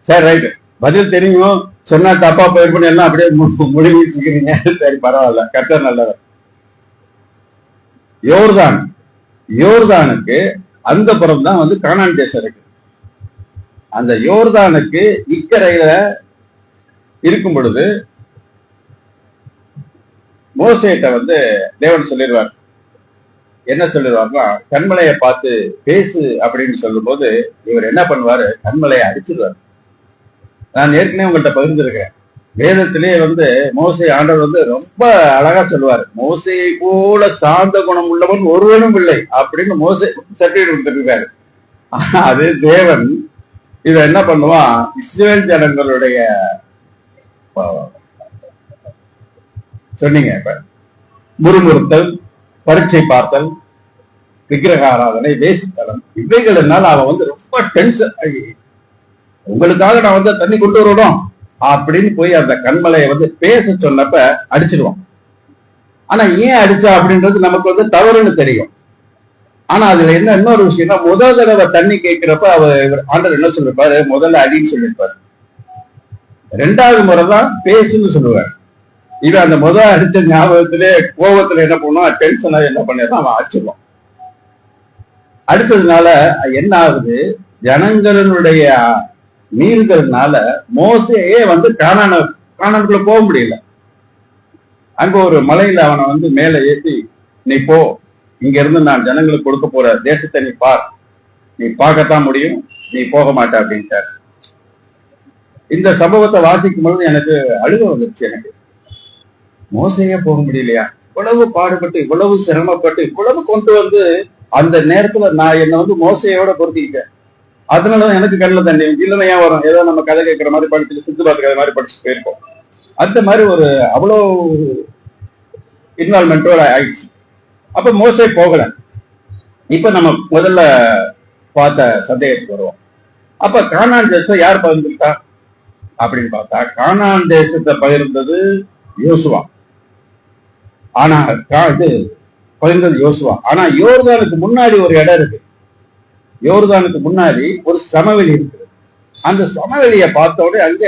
சரி, ரைட். பதில் தெரியும், சொன்னா தப்பா போயிருப்பேன்னு எல்லாம் அப்படியே முடிவிட்டு இருக்கிறீங்க. சரி, பரவாயில்ல, கர்த்தர் நல்லவர். யோர்தானுக்கு அந்த புறம் தான் கானான் தேசம் இருக்கு. அந்த யோர்தானுக்கு இக்கரையில இருக்கும் பொழுது மோசேட்ட தேவன் சொல்லிடுவார். என்ன சொல்லிடுவார்னா, கண்மலையை பார்த்து பேசு அப்படின்னு சொல்லும் போது இவர் என்ன பண்ணுவாரு? கண்மலையை அடிச்சிருவார். நான் ஏற்கனவே உங்கள்கிட்ட பகிர்ந்திருக்கிறேன். வேதத்திலேயே மோசே ஆண்டவர் ரொம்ப அழகா சொல்லுவாரு, மோசையை போல சாந்த குணம் உள்ளவன் ஒருவனும் இல்லை அப்படின்னு மோசே சர்டிபிகேட் கொடுத்துருக்காரு. அது தேவன் இத என்ன பண்ணுவான்? இஸ்ரவேல் ஜனங்களுடைய சொன்னீங்க இப்ப முறுமுறுத்தல், பரீட்சை பார்த்தல், விக்கிரக ஆராதனை, வேசித்தலம், இவைகளினால அவன் ரொம்ப டென்ஷன் ஆகி, உங்களுக்காக நான் தண்ணி கொண்டு வரணும் அப்படின்னு போய் அந்த கண்மலையை பேச சொன்னப்ப அடிச்சிருவான். ஆனா ஏன் அடிச்சா அப்படின்றது நமக்கு தவறுன்னு தெரியும். ஆனா அதுல என்ன இன்னொரு விஷயம்னா, முதல் தடவை தண்ணி கேட்கிறப்ப ஆண்டவர் என்ன சொல்லிருப்பாரு? முதல்ல அடின்னு சொல்லியிருப்பாரு. 2வது முறைதான் பேசுன்னு சொல்லுவார். இவன் அந்த முதல் அடிச்ச ஞாபகத்திலே கோபத்துல என்ன பண்ணுவான்? டென்ஷனா என்ன பண்ணிதான் அவன் அடிச்சிருவான். அடிச்சதுனால என்ன ஆகுது? ஜனங்களுடைய மீறுதல்னால மோசேயே கானானுக்குள்ள போக முடியல. அங்க ஒரு மலையில அவனை மேல ஏற்றி, நீ போ, இங்க இருந்து நான் ஜனங்களுக்கு கொடுக்க போற தேசத்தை நீ பார், நீ பார்க்கத்தான் முடியும், நீ போக மாட்ட அப்படின்ட்டார். இந்த சம்பவத்தை வாசிக்கும் பொழுது எனக்கு அழுக வந்துருச்சு. எனக்கு மோசையே போக முடியலையா? இவ்வளவு பாடுபட்டு, இவ்வளவு சிரமப்பட்டு, இவ்வளவு கொண்டு அந்த நேரத்துல நான் என்னை வந்து மோசையோட பொருத்திக்கிட்டேன். அதனாலதான் எனக்கு கண்ணில் தண்ணி இல்லைன்னா ஏன் வரும், ஏதோ நம்ம கதை கேட்கிற மாதிரி படிச்சு சித்து பார்த்து கதை மாதிரி படிச்சு போயிருக்கோம். அந்த மாதிரி ஒரு அவ்வளோ இன்வால்மெண்டோட ஆயிடுச்சு. அப்ப மோசே போகல. இப்ப நம்ம முதல்ல பார்த்த சந்தேகத்துக்கு வருவோம். அப்ப கானான் தேசத்தை யார் பகிர்ந்துட்டா அப்படின்னு பார்த்தா, கானான் தேசத்தை பகிர்ந்தது யோசுவா. ஆனா இது பகிர்ந்தது யோசுவா. ஆனா யோர்தானுக்கு முன்னாடி ஒரு இடம் இருக்கு. யோர்தானுக்கு முன்னாடி ஒரு சமவெளி இருக்குது. அந்த சமவெளியை பார்த்த உடனே அங்க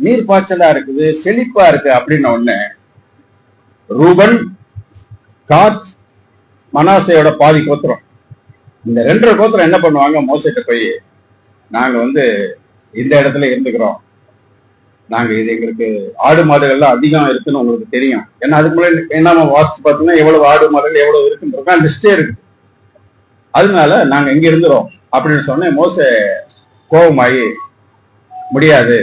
நீர் பாய்ச்சலா இருக்குது, செழிப்பா இருக்கு அப்படின்ன உடனே ரூபன், காத், மனாசையோட பாதி கோத்திரம், இந்த 2.5 கோத்திரம் என்ன பண்ணுவாங்க, மோசேட்ட போய் நாங்க வந்து இந்த இடத்துல இருந்துக்கிறோம், நாங்க இது எங்களுக்கு ஆடு மாடுகள்லாம் அதிகம் இருக்குன்னு உங்களுக்கு தெரியும். ஏன்னா அதுக்கு முன்னாடி என்ன வாசிச்சு பார்த்தீங்கன்னா எவ்வளவு ஆடு மாடுகள் எவ்வளவு இருக்குன்றதா லிஸ்டே இருக்கு. அதனால நாங்க இங்க இருந்துறோம் அப்படின்னு சொன்னேன். மோசே கோபமாயி, முடியாது,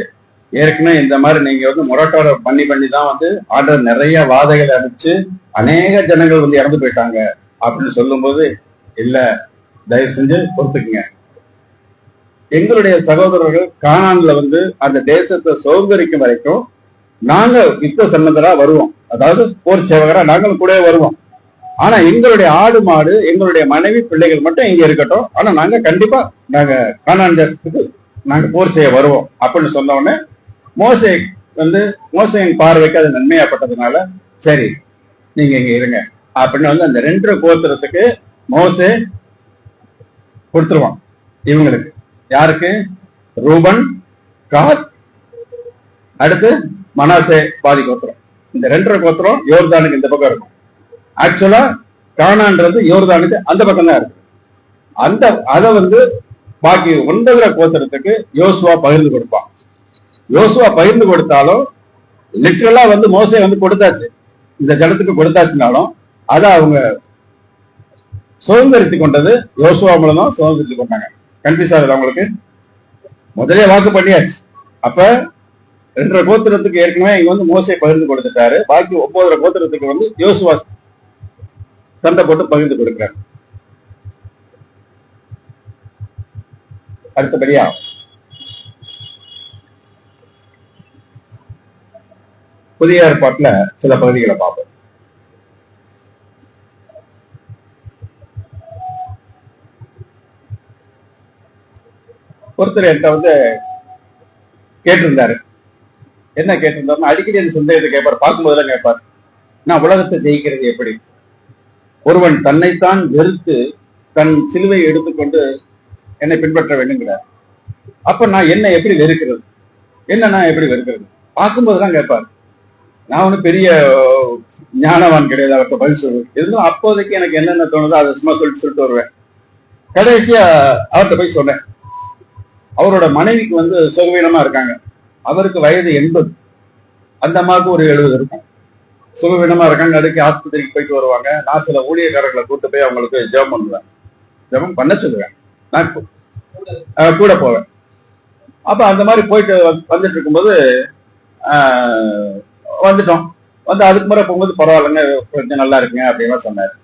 ஏற்கனவே இந்த மாதிரி நீங்க வந்து முரட்டோட பண்ணி தான் வந்து ஆர்டர் நிறைய வாதைகளை அடிச்சு அநேக ஜனங்கள் வந்து இறந்து போயிட்டாங்க அப்படின்னு சொல்லும்போது, இல்ல தயவு செஞ்சு பொறுத்துக்குங்க, எங்களுடைய சகோதரர்கள் கானான்ல வந்து அந்த தேசத்தை சுதந்திரிக்கும் வரைக்கும் நாங்க யுத்த சன்னதரா வருவோம், அதாவது போர் சேவகரா நாங்களும் கூட வருவோம். ஆனா எங்களுடைய ஆடு மாடு எங்களுடைய மனைவி பிள்ளைகள் மட்டும் இங்க இருக்கட்டும், ஆனா நாங்க கண்டிப்பா நாங்க கானான் தேசத்துக்கு நாங்க போர் செய்ய வருவோம் அப்படின்னு சொன்ன உடனே மோசே வந்து மோசையின் பார்வைக்கு அது நன்மையாப்பட்டதுனால சரி நீங்க இங்க இருங்க அப்படின்னு வந்து அந்த 2 கோத்திரத்துக்கு மோசே கொடுத்துருவான். இவங்களுக்கு யாருக்கு, ரூபன், காத், அடுத்து மனாசே பாதி கோத்திரம். இந்த 2.5 கோத்திரம் யோர்தானுக்கு இந்த பக்கம் இருக்கும். ஆக்சுவலா கானான்றது யோர்தானுக்கு அந்த பக்கம் தான் இருக்கு. அதை வந்து பாக்கி 9 கோத்திரத்துக்கு யோசுவா பகிர்ந்து கொடுப்பான். யோசுவா பகிர்ந்து கொடுத்தாலும் லிட்டரலா வந்து மோசே வந்து கொடுத்தாச்சு, இந்த ஜனத்துக்கு கொடுத்தாச்சுனாலும் அதை அவங்க சுதந்திரித்து கொண்டது யோசுவா மூலம் தான் சுதந்திரித்து கொண்டாங்க. கன்ஃபியூஸ் ஆகுது அவங்களுக்கு, முதலே வாக்கு பண்ணியாச்சு. அப்ப 2.5 கோத்திரத்துக்கு ஏற்கனவே இங்க வந்து மோசே பகிர்ந்து கொடுத்துட்டாரு. பாக்கி 9 கோத்திரத்துக்கு வந்து யோசுவா சண்டை போட்டு பகிர்ந்து கொடுக்கிறார். அடுத்தபடியா புதிய ஏற்பாட்டுல சில பகுதிகளை பார்ப்போம். ஒருத்தர் என்கிட்ட வந்து கேட்டிருந்தாரு. என்ன கேட்டிருந்தாருன்னா, அடிக்கடி அந்த சந்தேகத்தை கேட்பார், பார்க்கும்போதெல்லாம் கேட்பார், நான் உலகத்தை ஜெயிக்கிறது எப்படி? ஒருவன் தன்னைத்தான் வெறுத்து தன் சிலுவையை எடுத்துக்கொண்டு என்னை பின்பற்ற வேண்டுங்கிறார். அப்ப நான் என்ன எப்படி வெறுக்கிறது, என்ன நான் எப்படி வெறுக்கிறது? பார்க்கும்போதுதான் கேட்பார். நான் ஒன்னும் பெரிய ஞானவான் கிடையாது, அவர்கிட்ட பதில் சொல்லுவேன். இருந்தாலும் அப்போதைக்கு எனக்கு என்னென்ன தோணுதோ அதை சும்மா சொல்லிட்டு வருவேன். கடைசியா அவர்கிட்ட போய் சொன்னேன், அவரோட மனைவிக்கு வந்து சுகவீனமா இருக்காங்க. அவருக்கு வயது 80, அந்த அம்மாவுக்கு ஒரு 70 இருக்கும். சுகவீனமா இருக்காங்க, அதுக்கு ஆஸ்பத்திரிக்கு போயிட்டு வருவாங்க. நான் சில ஊழியக்காரர்களை கூட்டு போய் அவங்களுக்கு ஜெபம் பண்ணுவேன், ஜெபம் பண்ண சொல்லுவேன், நான் கூட போவேன். அப்ப அந்த மாதிரி போயிட்டு வந்துட்டு இருக்கும்போது வந்துட்டோம். வந்து அதுக்கு முறை போகும்போது பரவாயில்லைங்க, கொஞ்சம் நல்லா இருக்குங்க அப்படின்லாம் சொன்னாரு.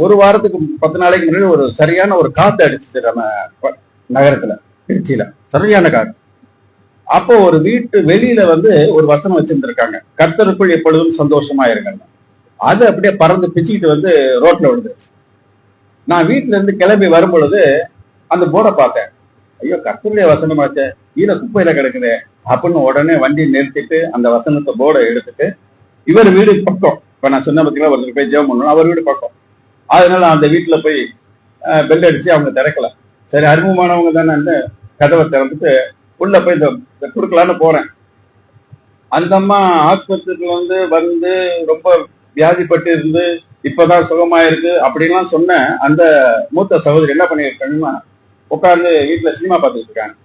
ஒரு வாரத்துக்கு 10 நாளைக்கு முன்னாடி ஒரு சரியான ஒரு காத்து அடிச்சுட்டு நம்ம நகரத்துல, திருச்சியில சரியான காத்து. அப்போ ஒரு வீட்டு வெளியில வந்து ஒரு வசனம் வச்சிருந்திருக்காங்க, கர்த்தருக்குள் எப்பொழுதும் சந்தோஷமா இருங்க. அது அப்படியே பறந்து பிச்சுக்கிட்டு வந்து ரோட்ல விழுந்துருச்சு. நான் வீட்டுல இருந்து கிளம்பி வரும் பொழுது அந்த போர்டை பார்த்தேன். ஐயோ, கர்த்தருடைய வசனமாச்சே, கீழே குப்பையில கிடக்குது அப்படின்னு உடனே வண்டி நிறுத்திட்டு அந்த வசனத்தை போர்டை எடுத்துட்டு, இவர் வீடு பக்கம், இப்ப நான் சொன்ன பத்தில ஒருத்தர் போய் ஜெபம் பண்ணணும், அவர் வீடு பக்கம். அதனால அந்த வீட்டுல போய் பெல் அடிச்சு அவங்க திறக்கல. சரி, அறிமுகமானவங்க தானே, கதவை திறந்துட்டு உள்ள போய் இந்த கொடுக்கலான்னு போறேன். அந்த அம்மா ஆஸ்பத்திரிக்கு வந்து ரொம்ப வியாதிப்பட்டு இருந்து இப்பதான் சுகமா இருக்கு அப்படின்லாம் சொன்ன அந்த மூத்த சகோதரி என்ன பண்ணிருக்காங்கன்னா, உட்கார்ந்து வீட்டுல சினிமா பார்த்துட்டு இருக்காங்க.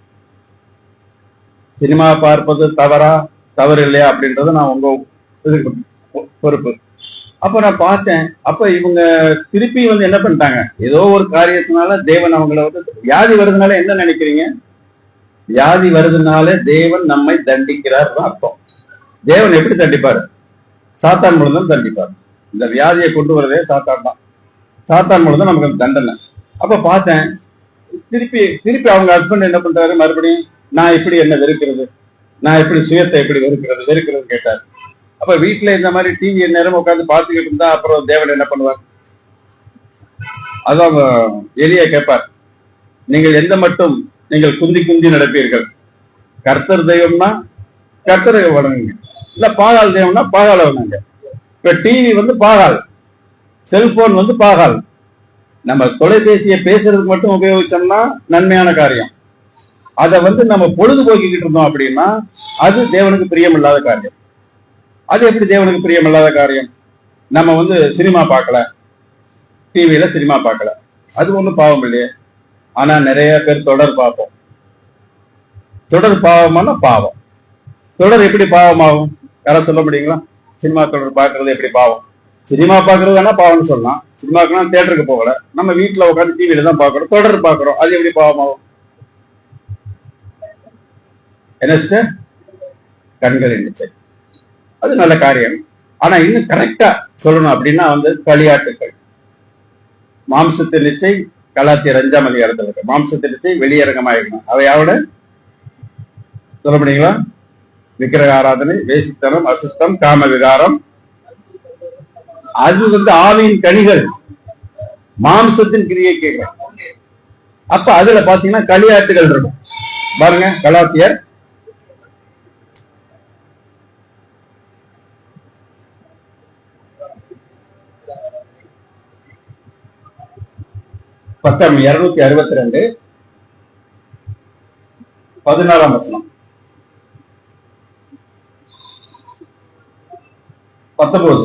சினிமா பார்ப்பது தவறு இல்லையா அப்படின்றது நான் உங்க இதுக்கு பொறுப்பு. அப்ப நான் பார்த்தேன். அப்ப இவங்க திருப்பி வந்து என்ன பண்ணிட்டாங்க, ஏதோ ஒரு காரியத்தினால தேவன் அவங்கள வந்து, வியாதி வருதுனால என்ன நினைக்கிறீங்க, வியாதி வருதுனால தேவன் நம்மை தண்டிக்கிறார் அர்த்தம். தேவன் எப்படி தண்டிப்பாரு, சாத்தான் மூலம் தான் தண்டிப்பார். இந்த வியாதியை கொண்டு வரதே சாத்தான் தான். சாத்தான் மூலம் தான் நமக்கு அந்த தண்டனை. அப்ப பார்த்தேன், திருப்பி திருப்பி அவங்க ஹஸ்பண்ட் என்ன பண்றாரு, மறுபடியும் நான் இப்படி என்ன வெறுக்கிறது, நான் எப்படி சுயத்தை எப்படி வெறுக்கிறது கேட்டார். அப்ப வீட்டுல இந்த மாதிரி டிவி நேரம் உட்காந்து பார்த்துக்கிட்டு இருந்தா அப்புறம் தேவன் என்ன பண்ணுவார்? அதான் எலியா கேட்பார், நீங்கள் எந்த மட்டும் நீங்கள் குந்தி குந்தி நடப்பீர்கள்? கர்த்தர் தெய்வம்னா கர்த்தரை வணங்குங்க, இல்ல பாகால் தெய்வம்னா பாகால வணங்குங்க. இப்ப டிவி வந்து பாகால், செல்போன் வந்து பாகால். நம்ம தொலைபேசியை பேசுறதுக்கு மட்டும் உபயோகிச்சோம்னா நன்மையான காரியம். அதை வந்து நம்ம பொழுதுபோக்கிக்கிட்டு இருந்தோம் அப்படின்னா அது தேவனுக்கு பிரியமில்லாத காரியம். அது எப்படி தேவனுக்கு பிரியமில்லாத காரியம்? நம்ம வந்து சினிமா பார்க்கல, டிவியில சினிமா பார்க்கல, அது ஒண்ணும் பாவம் இல்லையே. ஆனா நிறைய பேர் தொடர் பார்ப்போம். தொடர் பாவமான பாவம். தொடர் எப்படி பாவமாகும்? யாராவது சொல்ல முடியுங்களா? சினிமா தொடர் பார்க்கறது எப்படி பாவம்? சினிமா பார்க்கறது வேணா பாவம்னு சொல்லலாம். சினிமாக்கெல்லாம் தியேட்டருக்கு போகல, நம்ம வீட்டுல உட்காந்து டிவியில தான் பார்க்கறோம், தொடர் பார்க்கறோம், அது எப்படி பாவமாகும்? என்ன சிஸ்டர்? கண்களின் நிச்சை, அது நல்ல காரியம். ஆனா இன்னும் கரெக்டா சொல்லணும் அப்படின்னா வந்து களியாட்டுக்கள். மாம்சத்தின் நிச்சை கலாத்தியர் 5ஆம் அதிகாரத்தில் இருக்கு. மாம்சத்தின் நிச்சை வெளியரங்கமாயிருக்கணும். அவையோட சொல்ல முடியுங்களா? விக்கிரக ஆராதனை, வேசித்தனம், அசுத்தம், காம விகாரம், அது வந்து ஆவியின் கனிகள், மாம்சத்தின் கிரியை கேட்கிறோம். அப்ப அதுல பாத்தீங்கன்னா களியாட்டுகள் இருக்கும் பாருங்க. கலாத்தியர் 262 16ஆம் வசனம் 19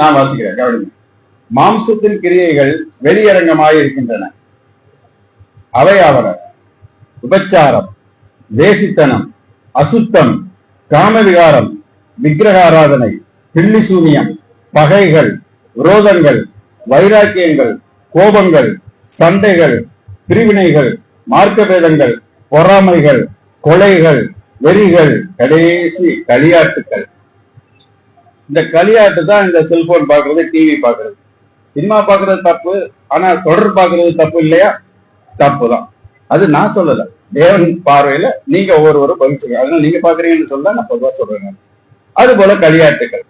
நான் வாசிக்கிறேன், கவனிங்க. மாம்சத்தின் கிரியைகள் வெளியரங்கமாய் இருக்கின்றன. அவையாவன விபச்சாரம், வேசித்தனம், அசுத்தம், காமவிகாரம், விக்கிரக ஆராதனை, பில்லி சூனியம், பகைகள், விரோதங்கள், வைராக்கியங்கள், கோபங்கள், சண்டைகள், பிரிவினைகள், மார்க்கபேதங்கள், பொறாமைகள், கொலைகள், வெறிகள், கடைசி களியாட்டுக்கள். இந்த களியாட்டு தான் இந்த செல்போன் பாக்குறது, டிவி பாக்குறது. சினிமா பாக்குறது தப்பு, ஆனா தொடர் பாக்குறது தப்பு இல்லையா? தப்பு தான். அது நான் சொல்லல, தேவன் பார்வையில நீங்க ஒவ்வொருவரும் பகிர்ந்து. அதனால நீங்க பாக்குறீங்கன்னு சொல்ல நான் பொதுவா சொல்றேன். அது போல களியாட்டுகள்.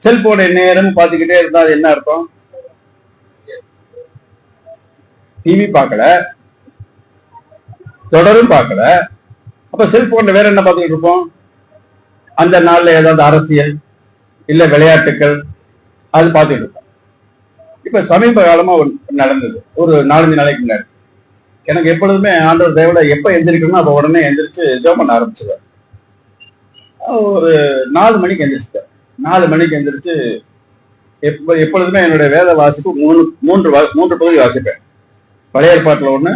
செல்போனை நேரம் பார்த்துக்கிட்டே இருந்தா அது என்ன அர்த்தம்? டிவி பார்க்கல, தொடரும் பார்க்கல, அப்ப செல்போன்ல வேற என்ன பார்த்துக்கிட்டு இருப்போம்? அந்த நாள்ல ஏதாவது அரசியல் இல்ல விளையாட்டுகள் அது பார்த்துட்டு இருப்போம். இப்ப சமீப காலமா நடந்தது, ஒரு 4-5 நாளைக்கு முன்னாடி. எனக்கு எப்பொழுதுமே ஆண்டவர் தேவல எப்ப எந்திரிக்கணும்னா அப்ப உடனே எந்திரிச்சு ஜெபம் பண்ண ஆரம்பிச்சுவேன். ஒரு 4 மணிக்கு எந்திரிச்சிட்டேன். 4 மணிக்கு எந்திரிச்சு எப்பொழுதுமே என்னுடைய வேத வாசிப்பு மூன்று பகுதி வாசிப்பேன். பழைய ஏற்பாட்டுல 1,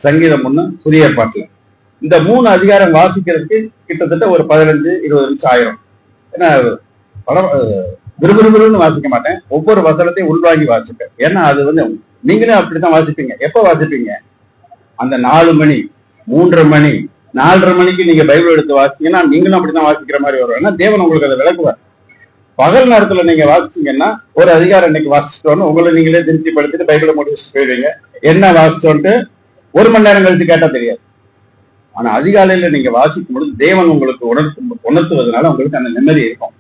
சங்கீதம் 1, புதிய ஏற்பாட்டுல. இந்த 3 அதிகாரம் வாசிக்கிறதுக்கு கிட்டத்தட்ட ஒரு 15-20 நிமிஷம் ஆயிரும். ஏன்னா விறுவிறுன்னு வாசிக்க மாட்டேன், ஒவ்வொரு வசனத்தையும் உள்வாங்கி வாசிப்பேன். ஏன்னா அது வந்து நீங்களே அப்படித்தான் வாசிப்பீங்க. எப்ப வாசிப்பீங்க? அந்த 4 மணி, 3:30 மணி, 4:30 மணிக்கு நீங்க பைபிள் எடுத்து வாசிச்சீங்கன்னா நீங்களும் அப்படித்தான் வாசிக்கிற மாதிரி வரும். ஏன்னா தேவன் உங்களுக்கு அதை விளக்குவார். பகல் நேரத்துல நீங்க வாசிச்சீங்கன்னா ஒரு அதிகாரம் இன்னைக்கு வாசிச்சிட்டோன்னு உங்களை நீங்களே திருப்திப்படுத்திட்டு பைபிளை முடிச்சுட்டு போயிடுவீங்க. என்ன வாசிச்சோன்ட்டு 1 மணி நேரம் கழிச்சு கேட்டா தெரியாது. ஆனா அதிகாலையில நீங்க வாசிக்கும் பொழுது தேவன் உங்களுக்கு உணர்த்துவதனால உங்களுக்கு அந்த நிம்மதி இருக்கும்.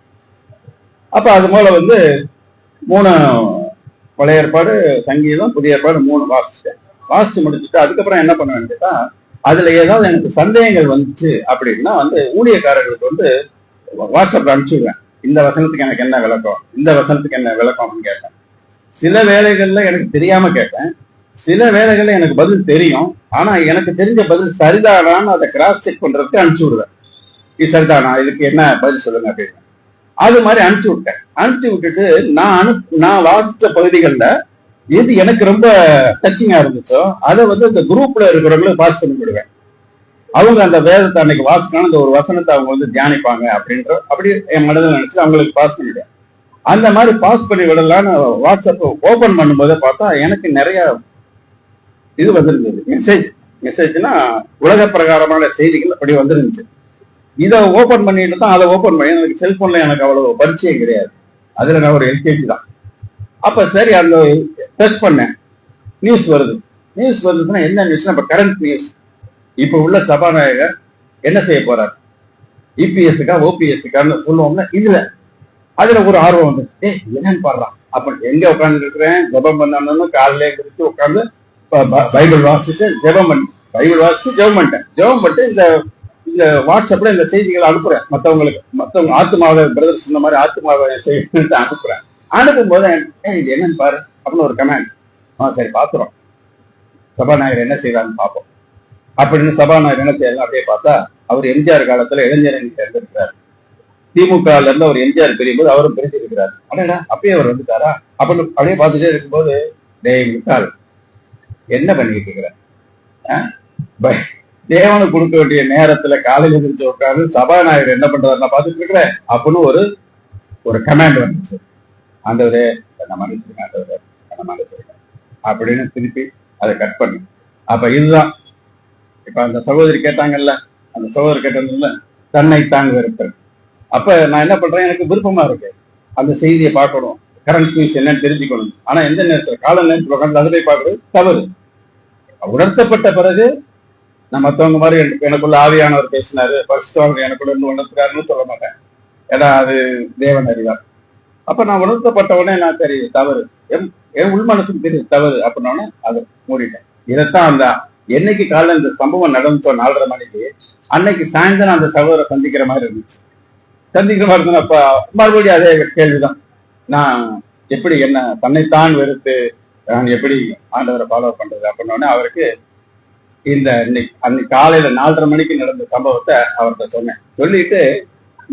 அப்ப அது போல வந்து 3 பழைய ஏற்பாடு, சங்கீதம், புதிய ஏற்பாடு 3 வாசிச்சேன். வாசிச்சு முடிச்சுட்டு அதுக்கப்புறம் என்ன பண்ண வேண்டியதா, அதுல ஏதாவது எனக்கு சந்தேகங்கள் வந்துச்சு அப்படின்னா வந்து ஊழியக்காரர்களுக்கு வந்து வாட்ஸ்அப்ல அனுப்பிச்சுடுவேன். இந்த வசனத்துக்கு எனக்கு என்ன விளக்கம், இந்த வசனத்துக்கு என்ன விளக்கம் அப்படின்னு கேட்டேன். சில வேலைகள்ல எனக்கு தெரியாம கேட்டேன், சில வேலைகள்ல எனக்கு பதில் தெரியும். ஆனா எனக்கு தெரிஞ்ச பதில் சரிதானான்னு அதை கிராஸ் செக் பண்றதுக்கு அனுப்பிச்சு விடுவேன். இது சரிதானா, இதுக்கு என்ன பதில் சொல்லுங்க அப்படின்னு. அது மாதிரி அனுப்பிச்சு விட்டேன். அனுப்பிச்சு விட்டுட்டு நான் வாசிச்ச பகுதிகளில் எது எனக்கு ரொம்ப டச்சிங்கா இருந்துச்சோ அதை வந்து இந்த குரூப்ல இருக்கிறவங்களுக்கு பாஸ் பண்ணி விடுவேன். அவங்க அந்த வேதத்தை அன்னைக்கு வாசிக்கணும், அந்த ஒரு வசனத்தை அவங்க வந்து தியானிப்பாங்க அப்படின்ற அப்படி என் மனதில் நினைச்சு அவங்களுக்கு பாஸ் பண்ணிடுவேன். அந்த மாதிரி பாஸ் பண்ணி விடலான்னு வாட்ஸ்அப் ஓபன் பண்ணும்போதே பார்த்தா எனக்கு நிறைய இது வந்துருந்தது. மெசேஜ்னா உலக பிரகாரமான செய்திகள் அப்படி வந்துருந்துச்சு. இதை ஓபன் பண்ணிட்டு தான் அதை ஓபன் பண்ணி, எனக்கு செல்போன்ல எனக்கு அவ்வளவு பரிச்சயம் கிடையாது. அதுல நான் ஒரு எல்கேஜி தான். அப்ப சரி அந்த டெஸ்ட் பண்ணேன். நியூஸ் வருதுன்னா என்ன நியூஸ்னா இப்ப கரண்ட் நியூஸ். இப்ப உள்ள சபாநாயகர் என்ன செய்ய போறார், இபிஎஸ்க்கா ஓபிஎஸ்க்கான்னு சொல்லுவோம்னா அதுல ஒரு ஆர்வம் வந்து என்னன்னு பாடுறான். அப்ப எங்க உட்கார்ந்து இருக்கிறேன், ஜெபம் பண்ணணும், காலையிலே குறிச்சு உட்கார்ந்து பைபிள் வாசிச்சு ஜெபம் பண்ணிட்டேன். ஜெபம் பண்ணிட்டு இந்த வாட்ஸ்அப்ல இந்த செய்திகளை அனுப்புறேன் மத்தவங்க ஆத்துமாவை பிரதர் சொன்ன மாதிரி ஆத்துமாவை செய்திட்டு அனுப்புறேன். அனுப்பும் போது இது என்னன்னு பாரு அப்படின்னு ஒரு கமெண்ட். சரி பாத்துறோம் சபாநாயகர் என்ன செய்யறாருன்னு பார்ப்போம் அப்படின்னு சபாநாயகர் என்ன செய்யலாம் அப்படியே பார்த்தா அவர் எம்ஜிஆர் காலத்துல இளைஞரணி சேர்ந்திருக்கிறார். திமுகல இருந்து அவர் எம்ஜிஆர் பிரியும் போது அவரும் பிரிஞ்சிருக்கிறார். அடடா அப்பயே அவர் வந்துட்டாரா அப்படின்னு அப்படியே பார்த்துட்டே இருக்கும்போது முட்டாள் என்ன பண்ணிட்டு இருக்கிற, தேவனுக்கு கொடுக்க வேண்டிய நேரத்துல காலையில எதிர்த்து உட்காந்து சபாநாயகர் என்ன பண்றாருன்னா பார்த்துட்டு இருக்கிறேன் அப்படின்னு ஒரு கமாண்ட் வந்துச்சு. ஆண்டவரே என்ன மன்னிச்சிருங்க, ஆண்டவரே என்ன மன்னிச்சிருங்க அப்படின்னு திருப்பி அதை கட் பண்ணு. அப்ப இதுதான் இப்ப அந்த சகோதரி கேட்டாங்கல்ல, அந்த சகோதரி கேட்டதுல தன்னை தாங்க இருப்பேன். அப்ப நான் என்ன பண்றேன், எனக்கு விருப்பமா இருக்கு அந்த செய்தியை பார்க்கணும், கரண்ட் நியூஸ் என்னன்னு தெரிஞ்சுக்கணும். ஆனா எந்த நேரத்துல கால நேரத்தில் உட்காந்து அதை போய் பார்க்கறது தவறு. உணர்த்தப்பட்ட பிறகு நான் மற்றவங்க மாதிரி எனக்குள்ள ஆவியானவர் பேசினாரு, பரிசுத்தவான்கள் எனக்குள்ள இருந்து உணர்த்துறாருன்னு சொல்ல மாட்டேன். ஏன்னா அது தேவன் அறிவார். அப்ப நான் உணர்த்தப்பட்ட உடனே நான் சரி தவறு, என் உள் மனசுக்கு தெரியும் தவறு அப்படின்னோடனே அதை மூடிட்டேன். இதைத்தான் அந்த என்னைக்கு காலைல இந்த சம்பவம் நடந்துச்சோ 4:30 மணிக்கு, அன்னைக்கு சாயந்தரம் அந்த சகோதரை சந்திக்கிற மாதிரி இருந்துச்சு. சந்திக்கிற மாதிரி இருந்தேன். அப்ப மறுபடியும் அதே கேள்விதான், நான் எப்படி என்ன தன்னைத்தான் வெறுத்து நான் எப்படி ஆண்டவரை ஃபாலோ பண்றது அப்படின்னோடனே அவருக்கு அன்னைக்கு காலையில 4:30 மணிக்கு நடந்த சம்பவத்தை அவர்கிட்ட சொன்னேன். சொல்லிட்டு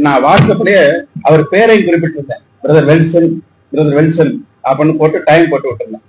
நான் வாட்ஸ்அப்லயே அவர் பேரையும் குறிப்பிட்டிருந்தேன், பிரதர் வெல்சன் அப்படின்னு போட்டு டைம் போட்டு விட்டுருந்தேன்.